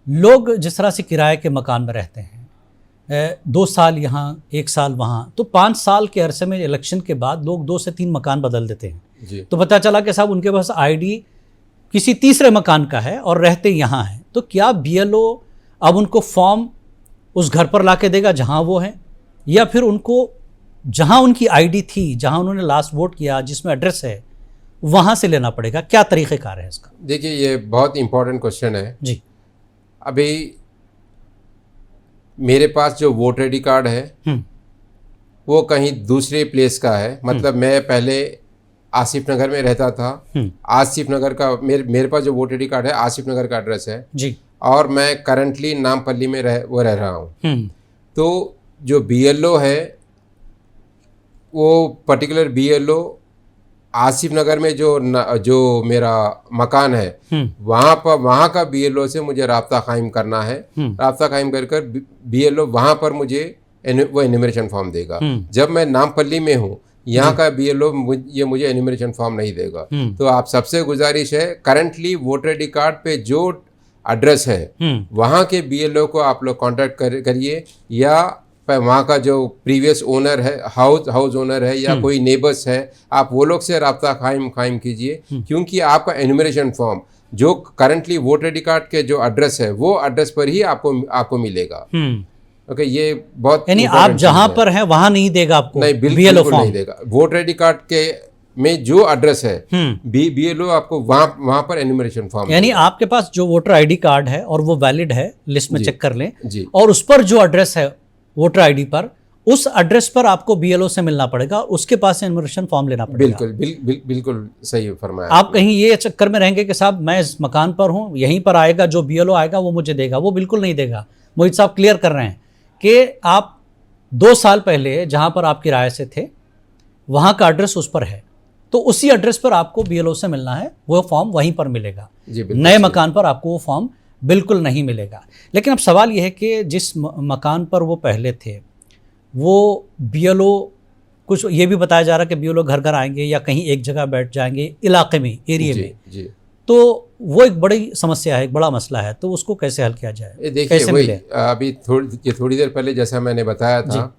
लोग जिस तरह से किराए के मकान में रहते हैं, 2 साल यहाँ 1 साल वहाँ, तो 5 साल के अरसे में इलेक्शन के बाद लोग 2 से 3 मकान बदल देते हैं। तो पता चला कि साहब उनके पास ID किसी तीसरे मकान का है और रहते यहाँ हैं, तो क्या BLO अब उनको फॉर्म उस घर पर ला के देगा जहाँ वो हैं, या फिर उनको जहाँ उनकी ID थी, जहाँ उन्होंने लास्ट वोट किया, जिसमें एड्रेस है, वहाँ से लेना पड़ेगा? क्या तरीक़ेकार है इसका? देखिए ये बहुत इंपॉर्टेंट क्वेश्चन है जी। अभी मेरे पास जो वोटर आईडी कार्ड है वो कहीं दूसरे प्लेस का है, मतलब मैं पहले आसिफ नगर में रहता था, आसिफ नगर का मेरे पास जो वोटर आईडी कार्ड है आसिफ नगर का एड्रेस है जी, और मैं करंटली नामपल्ली में रह रहा हूँ। तो जो BLO है वो पर्टिकुलर BLO आसिफ नगर में जो मेरा मकान है वहाँ का BLO से मुझे राब्ता कायम करना है। राब्ता कायम कर BLO वहाँ पर मुझे वो एनुमरेशन फॉर्म देगा। जब मैं नामपल्ली में हूँ यहाँ का BLO ये मुझे एनुमरेशन फॉर्म नहीं देगा। तो आप सबसे गुजारिश है, करंटली वोटर आईडी कार्ड पे जो एड्रेस है वहाँ के BLO को आप लोग कॉन्टैक्ट करिए, या वहाँ का जो प्रीवियस ओनर है, हाउस ओनर है, या कोई नेबर्स है, आप वो लोग से राब्ता कायम कीजिए, क्योंकि आपका एनुमरेशन फॉर्म जो करंटली वोटर आईडी कार्ड के जो एड्रेस है वो एड्रेस पर ही आपको मिलेगा। ओके, ये बहुत, यानी आप जहाँ पर हैं वहाँ नहीं देगा आपको? नहीं, बिल्कुल नहीं देगा। वोटर आईडी कार्ड के में जो एड्रेस है BLO आपको वहाँ पर एन्यूमरेशन फॉर्म, यानी आपके पास जो वोटर आईडी कार्ड है और वो वैलिड है, लिस्ट में चेक कर लें जी, और उस पर जो एड्रेस है वोटर आईडी पर, उस एड्रेस पर आपको BLO से मिलना पड़ेगा, उसके पास एन्यूमरेशन फॉर्म लेना पड़ेगा। बिल्कुल सही फरमाया। आप कहीं ये चक्कर में रहेंगे कि साहब मैं इस मकान पर हूँ, यहीं पर आएगा, जो BLO आएगा वो मुझे देगा, वो बिल्कुल नहीं देगा। मोहित साहब क्लियर कर रहे हैं कि आप 2 साल पहले जहाँ पर आप किराए से थे वहाँ का एड्रेस उस पर है, तो उसी एड्रेस पर आपको BLO से मिलना है, वो फॉर्म वहीं पर मिलेगा। नए मकान पर आपको वो फॉर्म बिल्कुल नहीं मिलेगा। लेकिन अब सवाल ये है कि जिस मकान पर वो पहले थे वो BLO, कुछ ये भी बताया जा रहा है कि BLO घर घर आएंगे या कहीं एक जगह बैठ जाएंगे इलाके में, एरिया में, तो वो एक बड़ी समस्या है, एक बड़ा मसला है, तो उसको कैसे हल किया जाए? देखिए वही अभी थोड़ी देर पहले जैसा मैंने बताया था,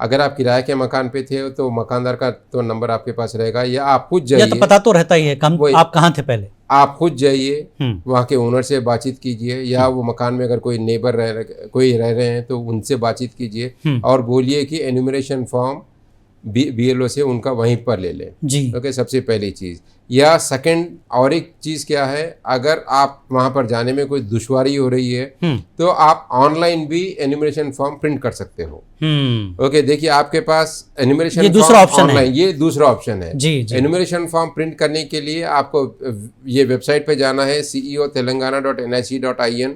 अगर आप किराए के मकान पे थे तो मकानदार का तो नंबर आपके पास रहेगा, या आप खुद जाइए, तो पता तो रहता ही है आप कहाँ थे पहले, आप खुद जाइए वहाँ के ओनर से बातचीत कीजिए, या वो मकान में अगर कोई नेबर कोई रह रहे हैं तो उनसे बातचीत कीजिए और बोलिए कि एन्यूमरेशन फॉर्म BLO से उनका वहीं पर ले लें जी। ओके, सबसे पहली चीज़। या सेकंड और एक चीज़ क्या है, अगर आप वहाँ पर जाने में कोई दुश्वारी हो रही है तो आप ऑनलाइन भी एन्यूमरेशन फॉर्म प्रिंट कर सकते हो। ओके, देखिए आपके पास एन्यूमरेशन दूसरा ऑप्शन ऑनलाइन, ये दूसरा ऑप्शन है जी। एन्यूमरेशन फॉर्म प्रिंट करने के लिए आपको ये वेबसाइट पे जाना है ceotelangana.nic.in।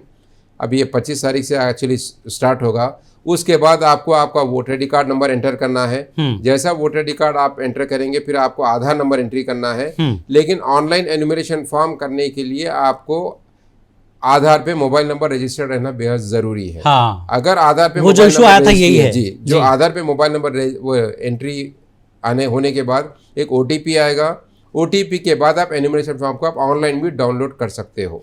अभी ये 25 तारीख से एक्चुअली स्टार्ट होगा। उसके बाद आपको आपका voter ID card number enter करना है। जैसा वोटर आईडी कार्ड आप एंटर करेंगे फिर आपको आधार नंबर एंट्री करना है। लेकिन ऑनलाइन एन्यूमरेशन फॉर्म करने के लिए आपको आधार पे मोबाइल नंबर रजिस्टर्ड रहना बेहद जरूरी है। हाँ। अगर आधार पे वो जो इशू आया था यही है जी, जो आधार पे मोबाइल नंबर वो एंट्री होने के बाद एक OTP आएगा। OTP के बाद आप एन्यूमरेशन फॉर्म को आप ऑनलाइन भी डाउनलोड कर सकते हो।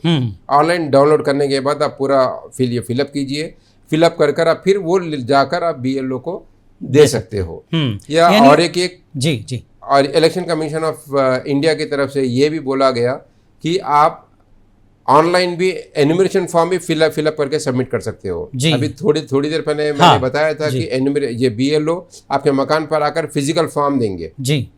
ऑनलाइन डाउनलोड करने के बाद आप पूरा फिलअप कीजिए, फिलअप कर आप फिर वो जाकर आप BLO को दे सकते हो। या और एक जी और इलेक्शन कमीशन ऑफ इंडिया की तरफ से ये भी बोला गया कि आप ऑनलाइन भी एन्यूमरेशन फॉर्म भी फिलअप करके सबमिट कर सकते हो। अभी थोड़ी देर पहले मैंने बताया था कि ये BLO आपके मकान पर आकर फिजिकल फॉर्म देंगे जी।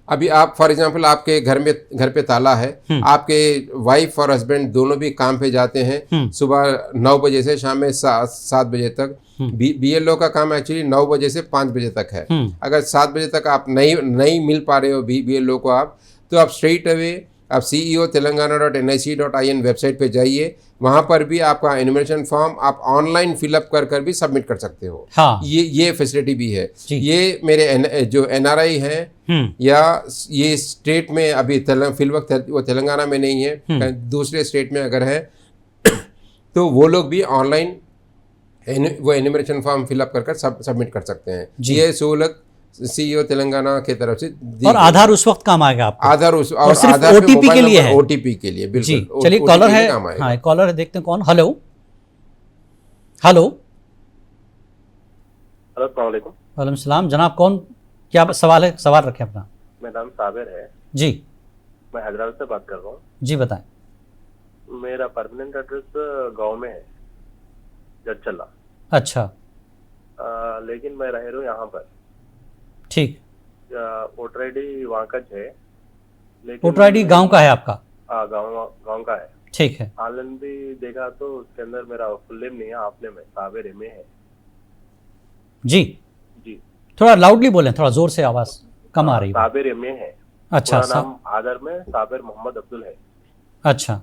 अभी आप फॉर एग्जांपल आपके घर पे ताला है, आपके वाइफ और हस्बैंड दोनों भी काम पे जाते हैं सुबह 9 बजे से शाम में 7 बजे तक। BLO का काम एक्चुअली 9 बजे से 5 बजे तक है। अगर 7 बजे तक आप नहीं मिल पा रहे हो BLO को आप, तो आप स्ट्रेट अवे आप ceotelangana.nic.in वेबसाइट पे जाइए, वहाँ पर भी आपका एन्यूमरेशन फॉर्म आप ऑनलाइन फिलअप कर भी सबमिट कर सकते हो। हाँ। ये फैसिलिटी भी है। ये मेरे जो NRI हैं या ये स्टेट में अभी फिलवक्त वो तेलंगाना में नहीं है, दूसरे स्टेट में अगर है तो वो लोग भी ऑनलाइन वो एन्यूमरेशन फॉर्म फिलअप कर सबमिट कर सकते हैं। ये सहूलत CEO तेलंगाना की तरफ से। और आधार उस वक्त काम आएगा आपको? आधार और सिर्फ OTP के लिए है? OTP के लिए बिल्कुल। चलिए कॉलर है, हाँ कॉलर है, देखते हैं कौन। हेलो वालेकुम सलाम जनाब, कौन, क्या सवाल है? सवाल रखें अपना। मेरा नाम साबिर है जी, मैं हैदराबाद से बात कर रहा हूँ जी। बताएं। मेरा परमानेंट एड्रेस गांव में है, जटचला। अच्छा। लेकिन मैं रह रहा हूँ यहाँ पर। ठीक। वोटर आईडी वहाँ का है, लेकिन वोटर आईडी गांव का है आपका? गांव का है। ठीक है। ऑनलाइन भी देखा तो उसके अंदर मेरा फुल नेम नहीं है, हाफ नेम है, साबिर एमए है जी। थोड़ा लाउडली बोलें, थोड़ा जोर से, आवाज कम आ रही है। साबिर एमए है। अच्छा। नाम आधार में साबिर मोहम्मद अब्दुल है। अच्छा।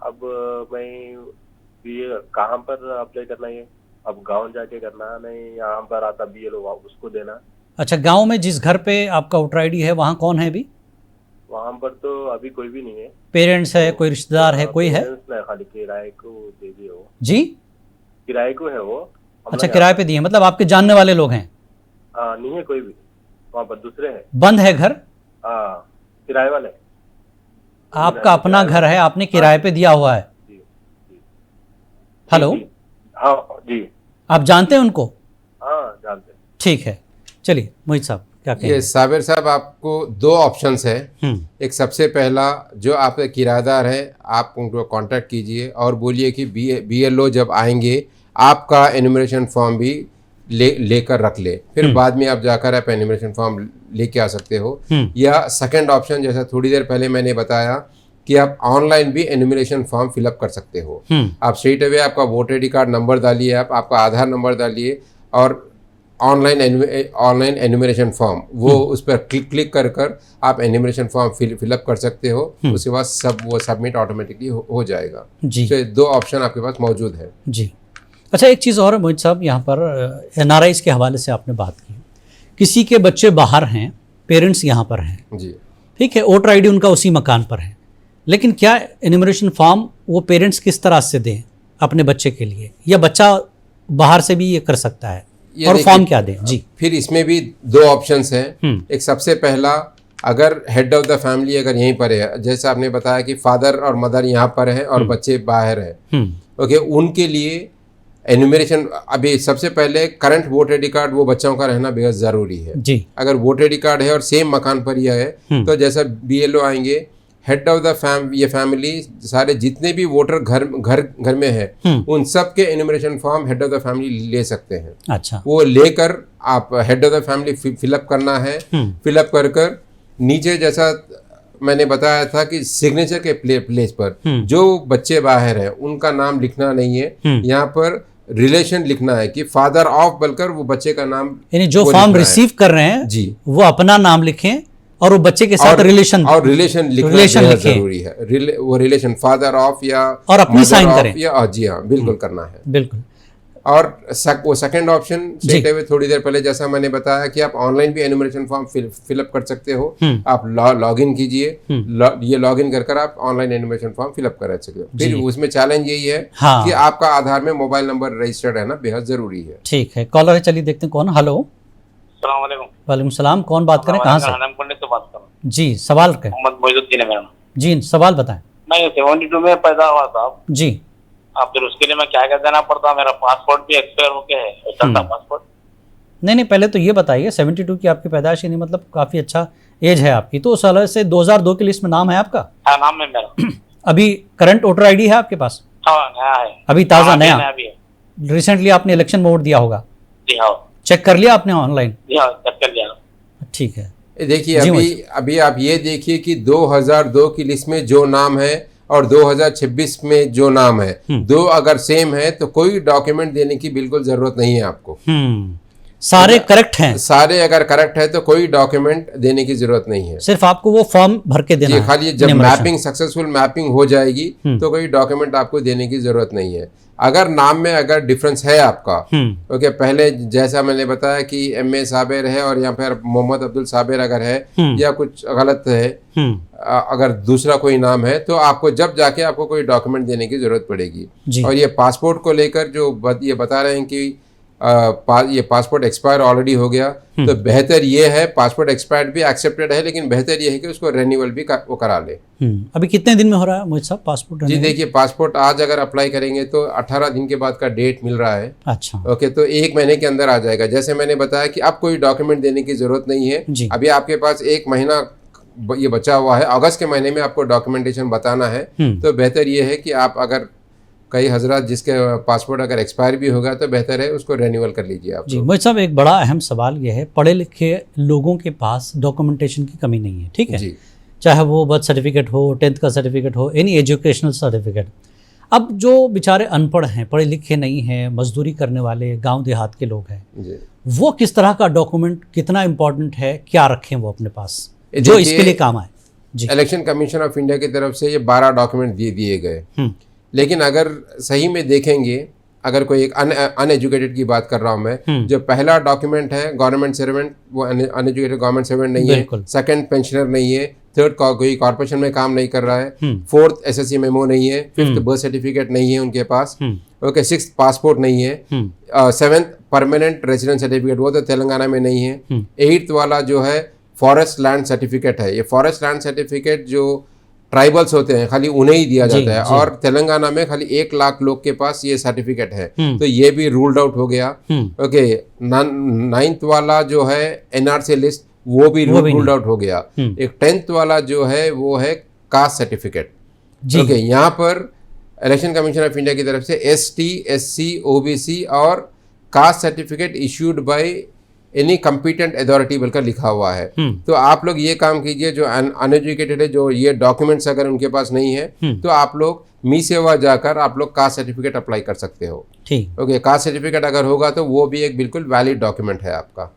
अब मैं ये कहाँ पर अप्लाई करना है? अब गांव जाके करना, नहीं यहाँ पर आता BLO उसको देना? अच्छा, गांव में जिस घर पे आपका वोटर आईडी है वहाँ कौन है अभी? वहाँ पर तो अभी कोई भी नहीं है। पेरेंट्स है, कोई रिश्तेदार है, कोई है? खाली किराए को दे दिए वो जी। किराए को है वो। अच्छा, किराए पे दिए, मतलब आपके जानने वाले लोग हैं? नहीं है कोई भी वहाँ पर, दूसरे है। बंद है घर? किराए वाले। आपका अपना घर है, आपने किराए पे दिया हुआ है? हेलो। हाँ जी। आप जानते हैं उनको? हाँ जानते हैं। ठीक है, चलिए मोहित साहब क्या कहेंगे? ये साबिर साहब, आपको 2 ऑप्शंस है। एक सबसे पहला, जो आपके किराएदार है आप उनको कांटेक्ट कीजिए और बोलिए कि BLO जब आएंगे आपका एन्यूमरेशन फॉर्म भी लेकर रख ले, फिर बाद में आप जाकर आप एनिमरेशन फॉर्म लेके आ सकते हो। या सेकंड ऑप्शन, जैसा थोड़ी देर पहले मैंने बताया कि आप ऑनलाइन भी एनिमरेशन फॉर्म फिलअप कर सकते हो। आप स्ट्रेट अवे आपका voter I D card number डालिए, आप आपका आधार नंबर डालिए और ऑनलाइन एनिमरेशन फॉर्म वो उस पर क्लिक कर आप एनिमरेशन फॉर्म फिलअप कर सकते हो। उसके बाद वो सबमिट ऑटोमेटिकली हो जाएगा जी। तो 2 ऑप्शन आपके पास मौजूद है जी। अच्छा, एक चीज़ और मोहित साहब, यहाँ पर NRIs के हवाले से आपने बात की, किसी के बच्चे बाहर हैं, पेरेंट्स यहाँ पर हैं जी, ठीक है, वोटर ID उनका उसी मकान पर है, लेकिन क्या एनिमरेशन फॉर्म वो पेरेंट्स किस तरह से दें अपने बच्चे के लिए, या बच्चा बाहर से भी ये कर सकता है, और फॉर्म क्या दें जी? फिर इसमें भी 2 ऑप्शंस हैं। एक सबसे पहला, अगर हेड ऑफ द फैमिली अगर यहीं पर है, जैसे आपने बताया कि फादर और मदर यहाँ पर है और बच्चे बाहर है, ओके, उनके लिए एनुमरेशन, अभी सबसे पहले current voter I D card वो बच्चों का रहना बेहद ज़रूरी है जी। अगर वोटर आई डी कार्ड है और सेम मकान पर यह है तो जैसा BLO आएंगे, हेड ऑफ द ये फैमिली, सारे जितने भी वोटर घर में है उन सब के enumeration form head of the family ले सकते हैं। अच्छा, वो लेकर आप head of the family fill up करना है। फिलअप कर नीचे जैसा मैंने बताया था कि सिग्नेचर के प्लेस पर जो बच्चे बाहर हैं उनका नाम लिखना नहीं है, यहाँ पर रिलेशन लिखना है कि फादर ऑफ बोलकर वो बच्चे का नाम, यानी जो फॉर्म रिसीव कर रहे हैं जी वो अपना नाम लिखें और वो बच्चे के साथ रिलेशन लिखना जरूरी है। वो रिलेशन फादर ऑफ या और अपनी साइन करें या जी हाँ बिल्कुल करना है बिल्कुल। और वो सेकंड ऑप्शन स्ट्रेट अवे थोड़ी देर पहले जैसा मैंने बताया कि आप ऑनलाइन भी एनुमरेशन फॉर्म फिलअप कर सकते हो। आप लॉग इन कीजिए, ये लॉग इन कर आप ऑनलाइन एनुमरेशन फॉर्म फिलअप कर सकते हो। फिर उसमें चैलेंज यही है कि आपका आधार में मोबाइल नंबर रजिस्टर्ड रहना बेहद जरूरी है। ठीक है, कॉलर है, चलिए देखते हैं कौन। हेलो, वालेकुम सलाम, कौन बात करें, कहाँ से? बात कर जी, सवाल करें। मोहम्मद मोइजुद्दीन है मेरा नाम। जी, सवाल बताएं। मैं 72 में पैदा हुआ था जी। अब फिर उसके लिए मैं क्या देना पड़ता? मेरा पासपोर्ट भी एक्सपायर हो गया है, चलता पासपोर्ट? नहीं, पहले तो ये बताइए 72 की आपकी पैदाइश, नहीं मतलब काफी अच्छा एज है आपकी, तो उस हालत से 2002 की लिस्ट में नाम है आपका? हाँ, नाम है मेरा। अभी करंट वोटर ID है आपके पास? हाँ, नया है अभी, ताजा नया? है। रिसेंटली आपने इलेक्शन में वोट दिया होगा? जी हाँ। चेक कर लिया आपने ऑनलाइन? जी हाँ, चेक कर लिया। ठीक है, देखिए अभी आप ये देखिए कि 2002 की लिस्ट में जो नाम है और 2026 में जो नाम है, दो अगर सेम है तो कोई डॉक्यूमेंट देने की बिल्कुल जरूरत नहीं है आपको। सारे करेक्ट हैं? सारे अगर करेक्ट है तो कोई डॉक्यूमेंट देने की जरूरत नहीं है, सिर्फ आपको वो फॉर्म भर के देना है। खाली जब मैपिंग सक्सेसफुल मैपिंग हो जाएगी तो कोई डॉक्यूमेंट आपको देने की जरूरत नहीं है। अगर नाम में अगर डिफरेंस है आपका, ओके, पहले जैसा मैंने बताया कि MA साबिर है और यहाँ पर मोहम्मद अब्दुल साबिर अगर है या कुछ गलत है, अगर दूसरा कोई नाम है तो आपको जब जाके आपको कोई डॉक्यूमेंट देने की जरूरत पड़ेगी। और ये पासपोर्ट को लेकर जो ये बता रहे हैं कि ये पासपोर्ट एक्सपायर ऑलरेडी हो गया, तो बेहतर ये है, पासपोर्ट एक्सपायर्ड भी एक्सेप्टेड है, लेकिन बेहतर ये है कि उसको रेन्यूअल भी वो करा ले। अभी कितने दिन में हो रहा है मोहित साहब पासपोर्ट? जी देखिए, पासपोर्ट आज अगर अप्लाई करेंगे तो 18 दिन के बाद का डेट मिल रहा है। अच्छा, ओके, तो 1 महीने के अंदर आ जाएगा। जैसे मैंने बताया कि अब कोई डॉक्यूमेंट देने की जरूरत नहीं है। अभी आपके पास 1 महीना ये बचा हुआ है, अगस्त के महीने में आपको डॉक्यूमेंटेशन बताना है। तो बेहतर ये है कि आप अगर कई हजरात जिसके पासपोर्ट अगर एक्सपायर भी होगा तो बेहतर है उसको रेन्यूअल कर लीजिए आप। जी मोहित साहब, एक बड़ा अहम सवाल ये है, पढ़े लिखे लोगों के पास डॉक्यूमेंटेशन की कमी नहीं है, ठीक है जी, चाहे वो बर्थ सर्टिफिकेट हो, 10th का सर्टिफिकेट हो, एनी एजुकेशनल सर्टिफिकेट। अब जो बेचारे अनपढ़ हैं, पढ़े लिखे नहीं हैं, मजदूरी करने वाले गांव देहात के लोग हैं, वो किस तरह का डॉक्यूमेंट कितना इम्पोर्टेंट है, क्या रखें वो अपने पास जो इसके लिए काम आए? जी, इलेक्शन कमीशन ऑफ इंडिया की तरफ से ये 12 डॉक्यूमेंट दिए गए, लेकिन अगर सही में देखेंगे, अगर कोई एक अनएजुकेटेड की बात कर रहा हूं मैं, जो पहला डॉक्यूमेंट है गवर्नमेंट सर्वेंट, वो अनएजुकेटेड गवर्नमेंट सर्वेंट नहीं है। सेकंड पेंशनर नहीं है। थर्ड कोई कॉर्पोरेशन में काम नहीं कर रहा है। फोर्थ SSC मेमो नहीं है। फिफ्थ बर्थ सर्टिफिकेट नहीं है उनके पास। ओके, सिक्स्थ पासपोर्ट नहीं है। सेवेंथ परमानेंट रेजिडेंट सर्टिफिकेट, वो तो तेलंगाना में नहीं है। 8th वाला जो है फॉरेस्ट लैंड सर्टिफिकेट है। ये फॉरेस्ट लैंड सर्टिफिकेट जो ट्राइबल्स होते हैं खाली उन्हें ही दिया जाता है, और तेलंगाना में खाली 1 लाख लोग के पास ये सर्टिफिकेट है, तो ये भी रूल्ड आउट हो गया। ओके, 9th वाला जो है NRC लिस्ट, वो भी रूल्ड आउट हो गया। एक 10th वाला जो है वो है कास्ट सर्टिफिकेट। ओके, यहाँ पर इलेक्शन कमीशन ऑफ इंडिया की तरफ से ST, SC, OBC और caste certificate issued by any competent authority बोलकर लिखा हुआ है। तो आप लोग ये काम कीजिए, जो अनएजुकेटेड है, जो ये डॉक्यूमेंट्स अगर उनके पास नहीं है तो आप लोग मी सेवा जाकर आप लोग कास्ट सर्टिफिकेट अप्लाई कर सकते हो। ठीक, ओके, कास्ट सर्टिफिकेट अगर होगा तो वो भी एक बिल्कुल वैलिड डॉक्यूमेंट है आपका।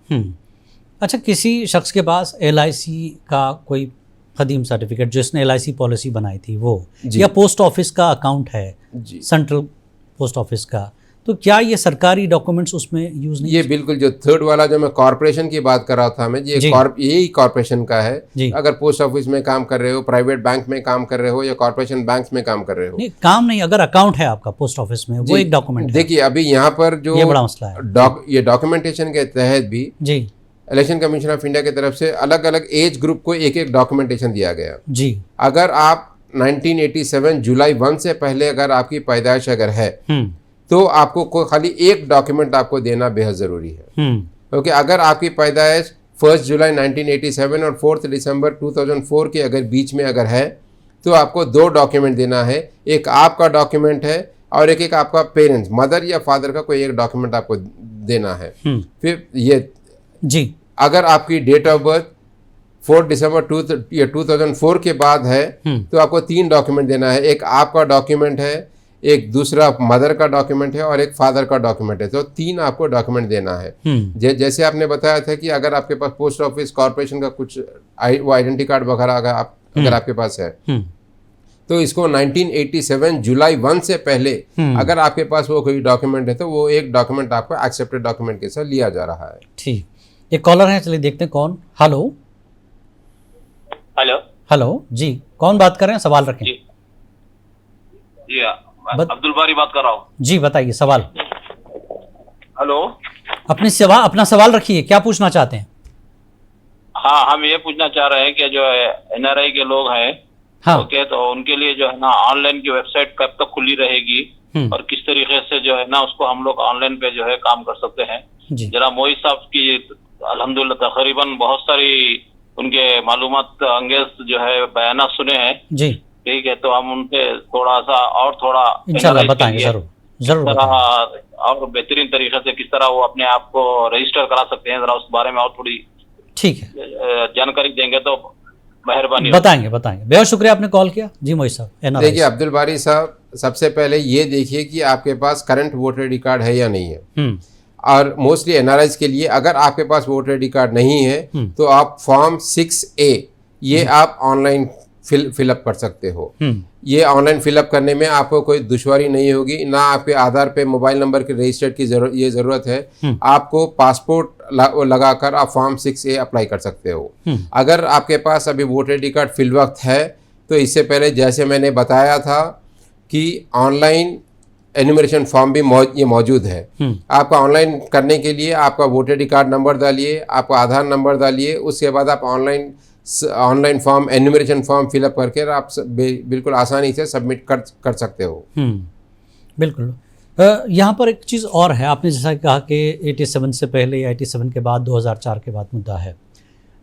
अच्छा, किसी शख्स के पास LIC का कोई कदीम सर्टिफिकेट जिसने LIC पॉलिसी बनाई थी वो, या पोस्ट ऑफिस का अकाउंट है जी, सेंट्रल पोस्ट ऑफिस का, तो क्या ये सरकारी डॉक्यूमेंट्स उसमें यूज नहीं? ये बिल्कुल जो थर्ड वाला जो मैं कॉर्पोरेशन की बात कर रहा था मैं, ये यही कॉर्पोरेशन का है। अगर पोस्ट ऑफिस में काम कर रहे हो, प्राइवेट बैंक में काम कर रहे हो या कॉर्पोरेशन बैंक में काम कर रहे हो, नहीं काम नहीं, अगर अकाउंट है आपका पोस्ट ऑफिस में वो एक डॉक्यूमेंट। देखिए अभी यहाँ पर जो ये बड़ा मसला है, ये डॉक्यूमेंटेशन के तहत भी जी इलेक्शन कमीशन ऑफ इंडिया की तरफ से अलग अलग एज ग्रुप को एक एक डॉक्यूमेंटेशन दिया गया जी। अगर आप 1987 जुलाई 1 से पहले अगर आपकी पैदाइश अगर है तो आपको खाली एक डॉक्यूमेंट आपको देना बेहद ज़रूरी है। क्योंकि अगर आपकी पैदाइश 1 जुलाई 1987 और 4 दिसंबर 2004 के अगर बीच में अगर है तो आपको 2 डॉक्यूमेंट देना है। एक आपका डॉक्यूमेंट है और एक आपका पेरेंट्स, मदर या फादर का कोई एक डॉक्यूमेंट आपको देना है। फिर ये जी, अगर आपकी डेट ऑफ बर्थ 4 दिसंबर 2004 के बाद है तो आपको 3 डॉक्यूमेंट देना है। एक आपका डॉक्यूमेंट है, एक दूसरा मदर का डॉक्यूमेंट है और एक फादर का डॉक्यूमेंट है। तो 3 आपको डॉक्यूमेंट देना है। जैसे आपने बताया था कि अगर आपके पास पोस्ट ऑफिस कॉर्पोरेशन का कुछ वो आइडेंटिटी कार्ड वगैरह अगर आपके पास है तो इसको 1987 जुलाई 1 से पहले अगर आपके पास वो कोई डॉक्यूमेंट है तो वो एक डॉक्यूमेंट आपको एक्सेप्टेड डॉक्यूमेंट के साथ लिया जा रहा है। ठीक, एक कॉलर है, चलिए देखते हैं कौन। हेलो हेलो हेलो जी, कौन बात कर रहे हैं? सवाल रखें। जी अब्दुल बारी बात कर रहा हूँ जी, बताइए सवाल। हेलो, अपना सवाल रखिए, क्या पूछना चाहते हैं? हाँ, हम ये पूछना चाह रहे हैं कि जो NRI के लोग हैं, हाँ, ओके, तो उनके लिए जो है ना ऑनलाइन की वेबसाइट कब तक खुली रहेगी और किस तरीके से जो है ना उसको हम लोग ऑनलाइन पे जो है काम कर सकते हैं। जरा मोई साहब की अल्हम्दुलिल्लाह तकरीबन बहुत सारी उनके मालूमात अंगेज जो है बयान सुने हैं जी। ठीक है, तो हम उनसे थोड़ा सा और थोड़ा इंशाल्लाह बताएंगे, जरूर और बेहतरीन तरीके से किस तरह वो अपने आप को रजिस्टर करा सकते हैं, जरा उस बारे में और थोड़ी ठीक है जानकारी देंगे तो मेहरबानी। बताएंगे। बहुत शुक्रिया आपने कॉल किया जी मोई साहब। देखिए अब्दुल बारी साहब, सबसे पहले ये देखिए कि आपके पास current voter I D card है या नहीं है। और मोस्टली NRIs के लिए अगर आपके पास वोटर आई डी कार्ड नहीं है तो आप फॉर्म 6A ये आप ऑनलाइन फिलअप कर सकते हो। ये ऑनलाइन फिलअप करने में आपको कोई दुश्वारी नहीं होगी, ना आपके आधार पे मोबाइल नंबर के रजिस्टर्ड की जरूरत है। आपको पासपोर्ट लगाकर आप फॉर्म 6A अप्लाई कर सकते हो। अगर आपके पास अभी वोटर आई डी कार्ड फिलवक्त है तो इससे पहले जैसे मैंने बताया था कि ऑनलाइन एन्यूमरेशन फॉर्म भी ये मौजूद है। आपका ऑनलाइन करने के लिए आपका voter I D card number डालिए, आपका आधार नंबर डालिए, उसके बाद आप online form enumeration form fill up करके आप बिल्कुल आसानी से सबमिट कर सकते हो। बिल्कुल। यहाँ पर एक चीज़ और है, आपने जैसा कहा कि 87 से पहले या 87 के बाद 2004 के बाद मुद्दा है,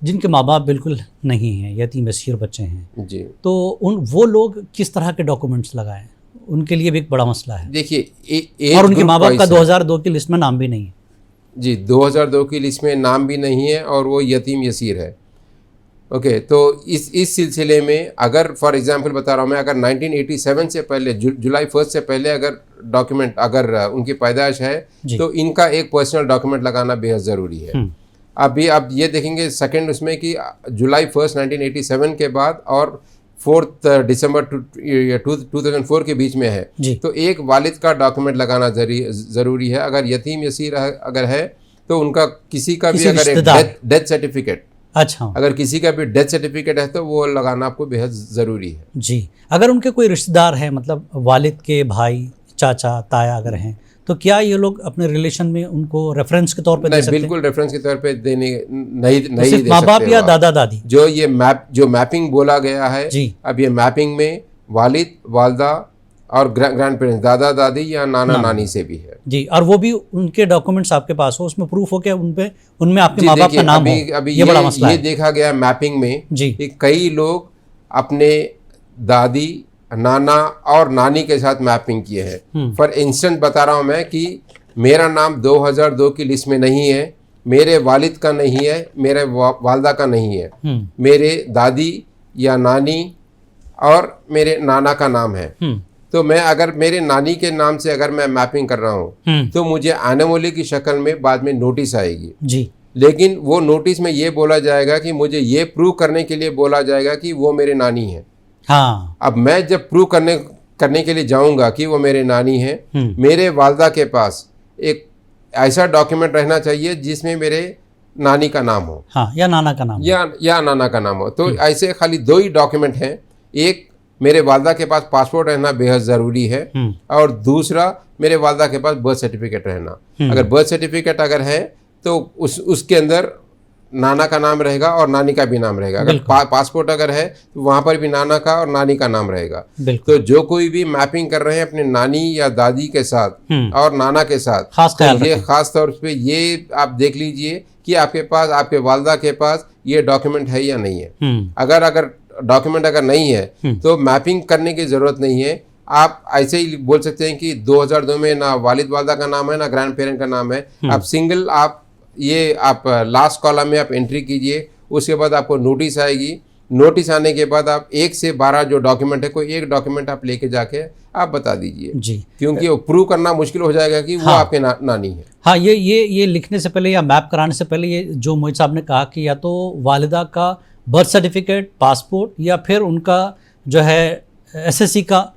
जिनके माँ बाप बिल्कुल नहीं हैं, यतीम यसीर बच्चे हैं जी, तो वो लोग किस तरह के डॉक्यूमेंट्स लगाएं, उनके लिए भी एक बड़ा मसला है। देखिए और उनके माँ बाप का 2002 की लिस्ट में नाम भी नहीं है जी, 2002 की लिस्ट में नाम भी नहीं है और वो यतीम यसीर है। ओके, तो इस सिलसिले में अगर फॉर एग्जांपल बता रहा हूँ मैं, अगर 1987 से पहले जुलाई 1 से पहले अगर डॉक्यूमेंट अगर उनकी पैदाइश है तो इनका एक पर्सनल डॉक्यूमेंट लगाना बेहद ज़रूरी है। अभी आप ये देखेंगे सेकंड उसमें कि जुलाई 1 1987 के बाद और 4 दिसंबर 2004 के बीच में है तो एक वालिद का डॉक्यूमेंट लगाना ज़रूरी है। अगर यतीम यसीर अगर है तो उनका किसी का भी अगर एक डेथ सर्टिफिकेट, अच्छा, अगर किसी का भी डेथ सर्टिफिकेट है तो वो लगाना आपको बेहद ज़रूरी है जी। अगर उनके कोई रिश्तेदार है, मतलब वालिद के भाई, चाचा, ताया अगर हैं, तो क्या ये लोग अपने रिलेशन में उनको रेफरेंस के तौर पे दे सकते हैं? बिल्कुल रेफरेंस के तौर पे देने नहीं दे सकते। माँ बाप या दादा दादी, जो मैपिंग बोला गया है जी, अब ये मैपिंग में वालिद, वालदा और ग्रैंड पेरेंट्स, दादा दादी या नाना नानी से भी है जी। और वो भी उनके डॉक्यूमेंट्स आपके पास हो, उसमें प्रूफ हो क्या उनमें आपके माँ बाप का नाम हो। अभी ये बड़ा मसला है। ये देखा गया मैपिंग में जी कि कई लोग अपने दादी, नाना और नानी के साथ मैपिंग किए हैं। फॉर इंस्टेंस बता रहा हूँ मैं कि मेरा नाम 2002 की लिस्ट में नहीं है, मेरे वालिद का नहीं है, मेरे वालदा का नहीं है, मेरे दादी या नानी और मेरे नाना का नाम है। तो मैं अगर मेरे नानी के नाम से अगर मैं मैपिंग कर रहा हूँ तो मुझे आनेमोली की शक्ल में बाद में नोटिस आएगी जी। लेकिन वो नोटिस में ये बोला जाएगा कि मुझे ये प्रूव करने के लिए बोला जाएगा कि वो मेरे नानी है। हाँ। अब मैं जब प्रूव करने के लिए जाऊंगा कि वो मेरे नानी है, मेरे वालदा के पास एक ऐसा डॉक्यूमेंट रहना चाहिए जिसमें मेरे नानी का नाम हो, हाँ, या नाना का नाम या नाना का नाम हो। तो ऐसे खाली 2 ही डॉक्यूमेंट हैं, एक मेरे वालदा के पास पासपोर्ट रहना बेहद ज़रूरी है और दूसरा मेरे वालदा के पास बर्थ सर्टिफिकेट रहना। अगर बर्थ सर्टिफिकेट अगर है तो उसके अंदर नाना का नाम रहेगा और नानी का भी नाम रहेगा। अगर पासपोर्ट अगर है तो वहाँ पर भी नाना का और नानी का नाम रहेगा। बिल्कुल। तो जो कोई भी मैपिंग कर रहे हैं अपने नानी या दादी के साथ और नाना के साथ, तो ये खास तौर पे ये आप देख लीजिए कि आपके पास, आपके वालदा के पास ये डॉक्यूमेंट है या नहीं है। अगर डॉक्यूमेंट अगर नहीं है तो मैपिंग करने की ज़रूरत नहीं है। आप ऐसे ही बोल सकते हैं कि 2002 में ना वालिद वालदा का नाम है ना ग्रैंड पेरेंट का नाम है। आप सिंगल आप लास्ट कॉलम में आप एंट्री कीजिए, उसके बाद आपको नोटिस आएगी। नोटिस आने के बाद आप 1 से 12 जो डॉक्यूमेंट है कोई एक डॉक्यूमेंट आप लेके जाके आप बता दीजिए जी, क्योंकि वो प्रूव करना मुश्किल हो जाएगा कि वो आपके नानी है। हाँ, ये लिखने से पहले या मैप कराने से पहले ये जो मोहित साहब ने कहा कि या तो वालिदा का बर्थ सर्टिफिकेट, पासपोर्ट या फिर उनका जो है एसएससी का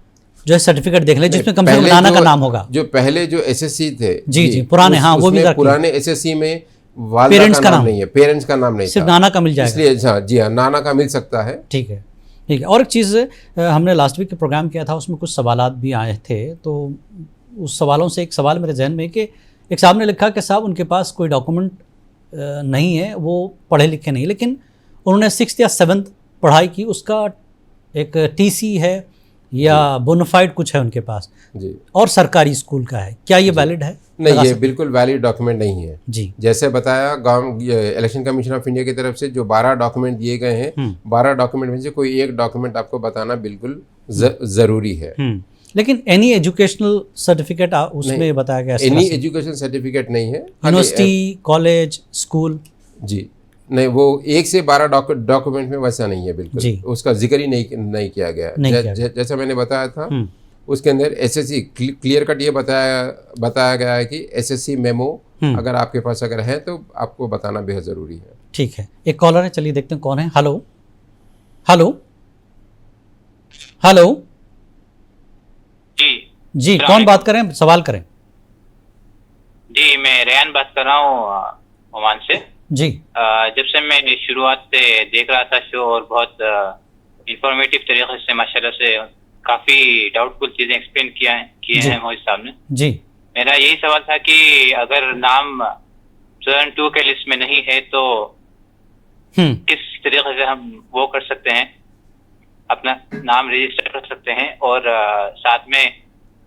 जो है सर्टिफिकेट देख ले जिसमें कम से कम नाना का नाम होगा। जो पहले जो एसएससी थे जी पुराने, हाँ वो भी पुराने एसएससी में वालिदा का नाम नहीं है, पेरेंट्स का नाम नहीं, सिर्फ नाना का मिल जाएगा। इसलिए जी हाँ, नाना का मिल सकता है। ठीक है। और एक चीज़ हमने लास्ट वीक के प्रोग्राम किया था, उसमें कुछ सवालात भी आए थे, तो उस सवालों से एक सवाल मेरे जहन में कि एक साहब ने लिखा कि साहब उनके पास कोई डॉक्यूमेंट नहीं है, वो पढ़े लिखे नहीं, लेकिन उन्होंने 6th या 7th पढ़ाई की, उसका एक टीसी है या बोनाफाइड कुछ है उनके पास जी, और सरकारी स्कूल का है, क्या ये वैलिड है? नहीं, ये बिल्कुल वैलिड डॉक्यूमेंट नहीं है जी। जैसे बताया इलेक्शन कमीशन ऑफ इंडिया की तरफ से जो 12 डॉक्यूमेंट दिए गए हैं, 12 डॉक्यूमेंट में से कोई एक डॉक्यूमेंट आपको बताना बिल्कुल ज़रूरी है। लेकिन एनी एजुकेशनल सर्टिफिकेट उसमें बताया गया? एनी एजुकेशन सर्टिफिकेट नहीं है, यूनिवर्सिटी, कॉलेज, स्कूल जी नहीं, वो 1 से 12 डॉक्यूमेंट में वैसा नहीं है बिल्कुल, उसका जिक्र ही नहीं किया गया। जैसा मैंने बताया था उसके अंदर एसएससी क्लियर कट ये बताया गया है कि एसएससी मेमो अगर आपके पास अगर है तो आपको बताना बेहद ज़रूरी है। ठीक है, एक कॉलर है, चलिए देखते हैं कौन है। हेलो हेलो हेलो जी, कौन बात करें, सवाल करें। जी, मैं रेहान बात कर रहा हूँ ओमान से जी। जब से मैं शुरुआत से देख रहा था शो और बहुत इंफॉर्मेटिव तरीके से माशाल्लाह से काफी डाउटफुल चीजें एक्सप्लेन किए हैं मोहित साहब ने जी। मेरा यही सवाल था कि अगर नाम 2002 के लिस्ट में नहीं है तो किस तरीके से हम वो कर सकते हैं, अपना नाम रजिस्टर कर सकते हैं। और साथ में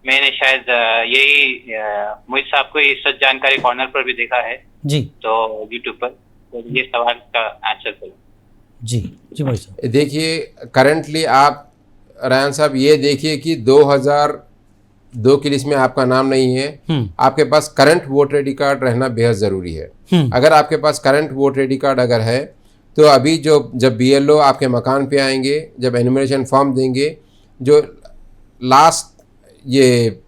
मैंने शायद यही मोहित साहब को सच जानकारी कॉर्नर पर भी देखा है जी, तो यूट्यूब पर, तो ये सवाल का आंसर करो जी। जी मोहित साहब, देखिए करंटली आप रायन साहब ये देखिए कि 2002 की लिस्ट में आपका नाम नहीं है, आपके पास करंट वोटर आईडी कार्ड रहना बेहद ज़रूरी है। अगर आपके पास करंट वोटर आईडी कार्ड अगर है तो अभी जब बीएलओ आपके मकान पे आएंगे, जब एनुमरेशन फॉर्म देंगे, जो लास्ट ये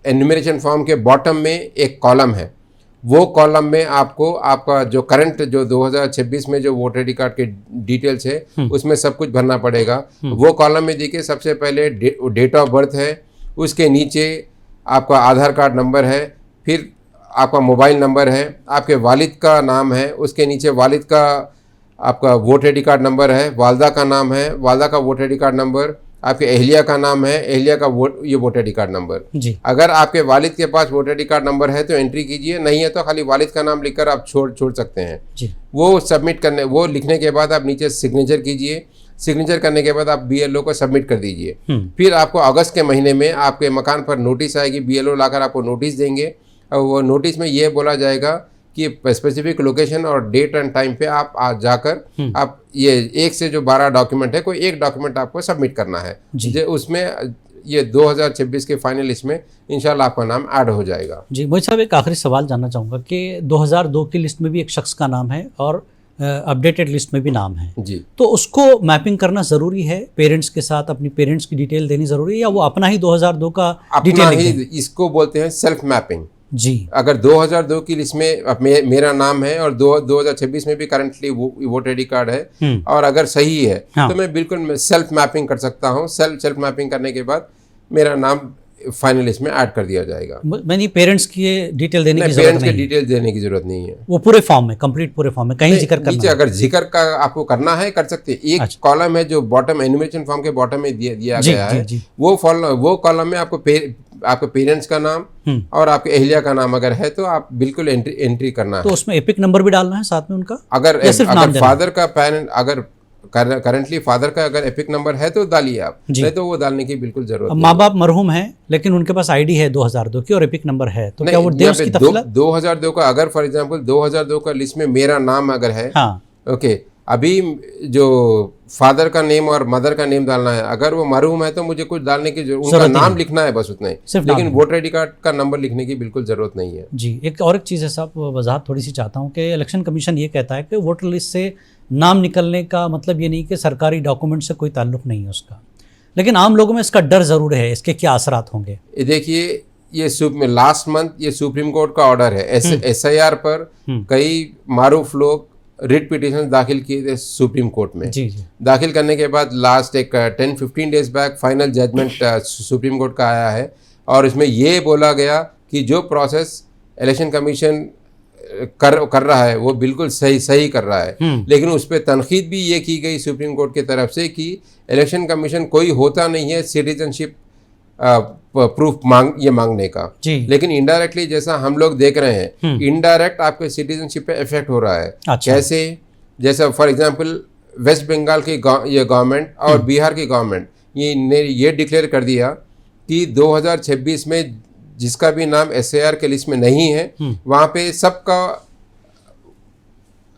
एनुमरेशन फॉर्म के बॉटम में एक कॉलम है, वो कॉलम में आपको आपका जो करंट जो 2026 में जो वोटर आईडी कार्ड के डिटेल्स है उसमें सब कुछ भरना पड़ेगा। वो कॉलम में देखिए सबसे पहले डेट ऑफ बर्थ है, उसके नीचे आपका आधार कार्ड नंबर है, फिर आपका मोबाइल नंबर है, आपके वालिद का नाम है, उसके नीचे वालिद का आपका वोटर आईडी कार्ड नंबर है, वालदा का नाम है, वालदा का वोटर आईडी कार्ड नंबर, आपके अहलिया का नाम है, अहलिया का ये वोटर आईडी कार्ड नंबर जी। अगर आपके वालिद के पास वोटर आईडी कार्ड नंबर है तो एंट्री कीजिए, नहीं है तो खाली वालिद का नाम लिखकर आप छोड़ सकते हैं जी। वो सबमिट करने, वो लिखने के बाद आप नीचे सिग्नेचर कीजिए, सिग्नेचर करने के बाद आप बीएलओ को सबमिट कर दीजिए। फिर आपको अगस्त के महीने में आपके मकान पर नोटिस आएगी, बीएलओ लाकर आपको नोटिस देंगे और वो नोटिस में ये बोला जाएगा कि स्पेसिफिक लोकेशन और डेट एंड टाइम पे आप आज जाकर आप ये 1 से जो 12 डॉक्यूमेंट है कोई एक डॉक्यूमेंट आपको सबमिट करना है। उसमें ये 2026 के फाइनल लिस्ट में इंशाल्लाह आपका नाम ऐड हो जाएगा। जी मोहित साहब, एक आखिरी सवाल जानना चाहूँगा कि 2002 की लिस्ट में भी एक शख्स का नाम है और अपडेटेड लिस्ट में भी नाम है जी, तो उसको मैपिंग करना ज़रूरी है, पेरेंट्स के साथ अपनी पेरेंट्स की डिटेल देनी ज़रूरी है, या वो अपना ही 2002 का अपना ही, इसको बोलते हैं सेल्फ मैपिंग जी। अगर 2002 की लिस्ट में अब मेरा नाम है और 2026 में भी करंटली वोटर आईडी कार्ड है और अगर सही है तो मैं बिल्कुल सेल्फ मैपिंग कर सकता हूँ। सेल्फ मैपिंग करने के बाद मेरा नाम फाइनल लिस्ट में ऐड कर दिया जाएगा। मैंने पेरेंट्स की डिटेल देने की पेरेंट्स की डिटेल देने की जरूरत नहीं है, वो पूरे फॉर्म में, कंप्लीट पूरे फॉर्म में कहीं जिक्र करना है। अगर जिक्र का आपको करना है कर सकते हैं। एक कॉलम है जो बॉटम एनुमरेशन फॉर्म के बॉटम में दिया गया है, वो कॉलम में आपको पेरेंट्स का नाम और आपके अहलिया का नाम अगर है तो आप बिल्कुल एंट्री करना है। तो उसमें एपिक नंबर भी डालना है साथ में उनका, अगर फादर का पेरेंट अगर करंटली फादर का अगर एपिक नंबर है तो डालिए आप, नहीं तो वो डालने की बिल्कुल जरूरत नहीं। माँ बाप मरहूम है लेकिन उनके पास आईडी है 2002 की और एपिक नंबर है, तो क्या वो दे उसकी तफसीलात? 2002 का अगर फॉर एग्जांपल 2002 का लिस्ट में मेरा नाम अगर है, ओके, अभी जो फादर का नेम और मदर का नेम डालना है, अगर वो मरहूम है तो मुझे कुछ डालने की जरूरत, उनका नाम लिखना है बस उतना ही, लेकिन वोटर आईडी कार्ड का नंबर लिखने की बिल्कुल जरूरत नहीं है। जी, एक चीज़ है साहब, वजाहत थोड़ी सी चाहता हूँ कि इलेक्शन कमीशन ये कहता है कि वोटर लिस्ट से नाम निकलने का मतलब ये नहीं कि सरकारी डॉक्यूमेंट से कोई ताल्लुक नहीं है उसका, लेकिन आम लोगों में इसका डर ज़रूर है, इसके क्या असरात होंगे? देखिए, ये लास्ट मंथ ये सुप्रीम कोर्ट का ऑर्डर है, SIR पर कई मारूफ लोग रिट पिटिशन दाखिल किए थे सुप्रीम कोर्ट में। जी। दाखिल करने के बाद लास्ट एक 10-15 days back final judgement Supreme Court का आया है और इसमें ये बोला गया कि जो प्रोसेस इलेक्शन कमीशन कर रहा है वो बिल्कुल सही कर रहा है, लेकिन उस पर तनकीद भी ये की गई सुप्रीम कोर्ट की तरफ से कि इलेक्शन कमीशन कोई होता नहीं है सिटीजनशिप प्रूफ मांगने का, लेकिन इनडायरेक्टली जैसा हम लोग देख रहे हैं, इनडायरेक्ट आपके सिटीजनशिप पे इफेक्ट हो रहा है। अच्छा। कैसे? जैसा फॉर एग्जांपल वेस्ट बंगाल की ये गवर्नमेंट और बिहार की गवर्नमेंट ये डिक्लेयर कर दिया कि 2026 में जिसका भी नाम SIR के लिस्ट में नहीं है वहां पे सबका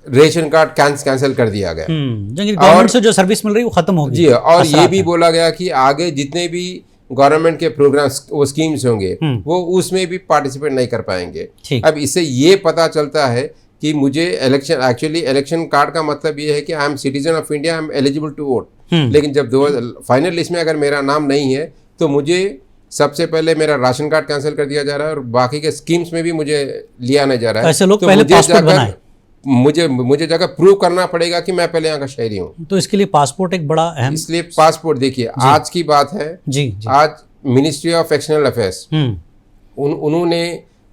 रेशन कार्ड कैंसिल कर दिया गया। गवर्नमेंट से जो सर्विस मिल रही है वो खत्म होगी। जी, और ये भी बोला गया कि आगे जितने भी गवर्नमेंट के प्रोग्राम्स वो स्कीम्स होंगे वो उसमें भी पार्टिसिपेट नहीं कर पाएंगे। अब इससे ये पता चलता है कि मुझे इलेक्शन कार्ड का मतलब ये है कि I am citizen of India, I am eligible to vote, लेकिन जब फाइनल लिस्ट में अगर मेरा नाम नहीं है तो मुझे सबसे पहले मेरा राशन कार्ड कैंसिल कर दिया जा रहा है और बाकी के स्कीम्स में भी मुझे लिया नहीं जा रहा है। ऐसे लोग तो पहले पासपोर्ट बनाएं, मुझे जगह प्रूव करना पड़ेगा कि मैं पहले यहाँ का शहरी हूँ, तो इसके लिए पासपोर्ट एक बड़ा अहम, इसलिए पासपोर्ट देखिए आज की बात है जी। आज मिनिस्ट्री ऑफ एक्सटर्नल अफेयर्स उन्होंने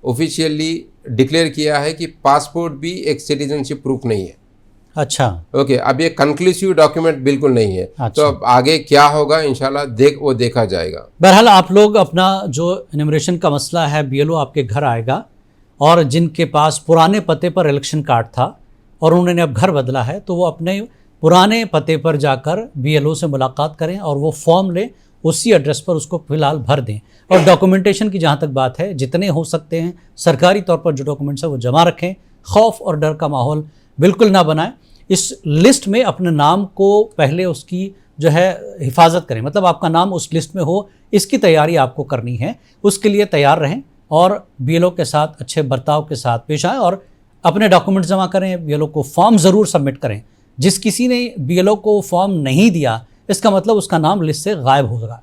ऑफिशियली डिक्लेयर किया है कि पासपोर्ट भी एक सिटीजनशिप प्रूफ नहीं है। अच्छा, ओके, अब ये कंक्लूसिव डॉक्यूमेंट बिल्कुल नहीं है। अच्छा। तो अब आगे क्या होगा इंशाल्लाह वो देखा जाएगा। बहरहाल आप लोग अपना जो इनमरेशन का मसला है, BLO आपके घर आएगा और जिनके पास पुराने पते पर इलेक्शन कार्ड था और उन्होंने अब घर बदला है तो वो अपने पुराने पते पर जाकर BLO से मुलाकात करें और वो फॉर्म लें, उसी एड्रेस पर उसको फिलहाल भर दें। और डॉक्यूमेंटेशन की जहाँ तक बात है, जितने हो सकते हैं सरकारी तौर पर जो डॉक्यूमेंट्स है वो जमा रखें, खौफ और डर का माहौल बिल्कुल ना बनाएं। इस लिस्ट में अपने नाम को पहले उसकी जो है हिफाजत करें, मतलब आपका नाम उस लिस्ट में हो, इसकी तैयारी आपको करनी है। उसके लिए तैयार रहें और BLO के साथ अच्छे बर्ताव के साथ पेश आएँ और अपने डॉक्यूमेंट्स जमा करें। BLO को फॉर्म ज़रूर सबमिट करें। जिस किसी ने BLO को फॉर्म नहीं दिया इसका मतलब उसका नाम लिस्ट से गायब होगा।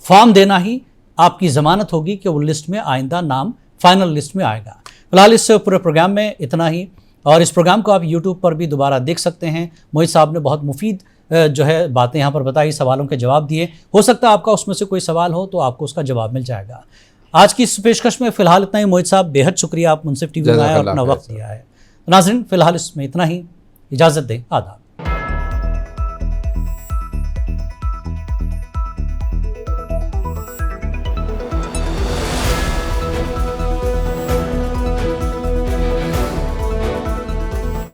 फॉर्म देना ही आपकी ज़मानत होगी कि वो लिस्ट में आइंदा नाम फाइनल लिस्ट में आएगा। फिलहाल इस पूरे प्रोग्राम में इतना ही, और इस प्रोग्राम को आप YouTube पर भी दोबारा देख सकते हैं। मोहित साहब ने बहुत मुफीद जो है बातें यहाँ पर बताई, सवालों के जवाब दिए। हो सकता है आपका उसमें से कोई सवाल हो तो आपको उसका जवाब मिल जाएगा। आज की इस पेशकश में फ़िलहाल इतना ही। मोहित साहब बेहद शुक्रिया, आप मुंसिफ TV में आए और अपना वक्त दिया है। नाज़रीन, फ़िलहाल इसमें इतना ही, इजाज़त दें, आदाब।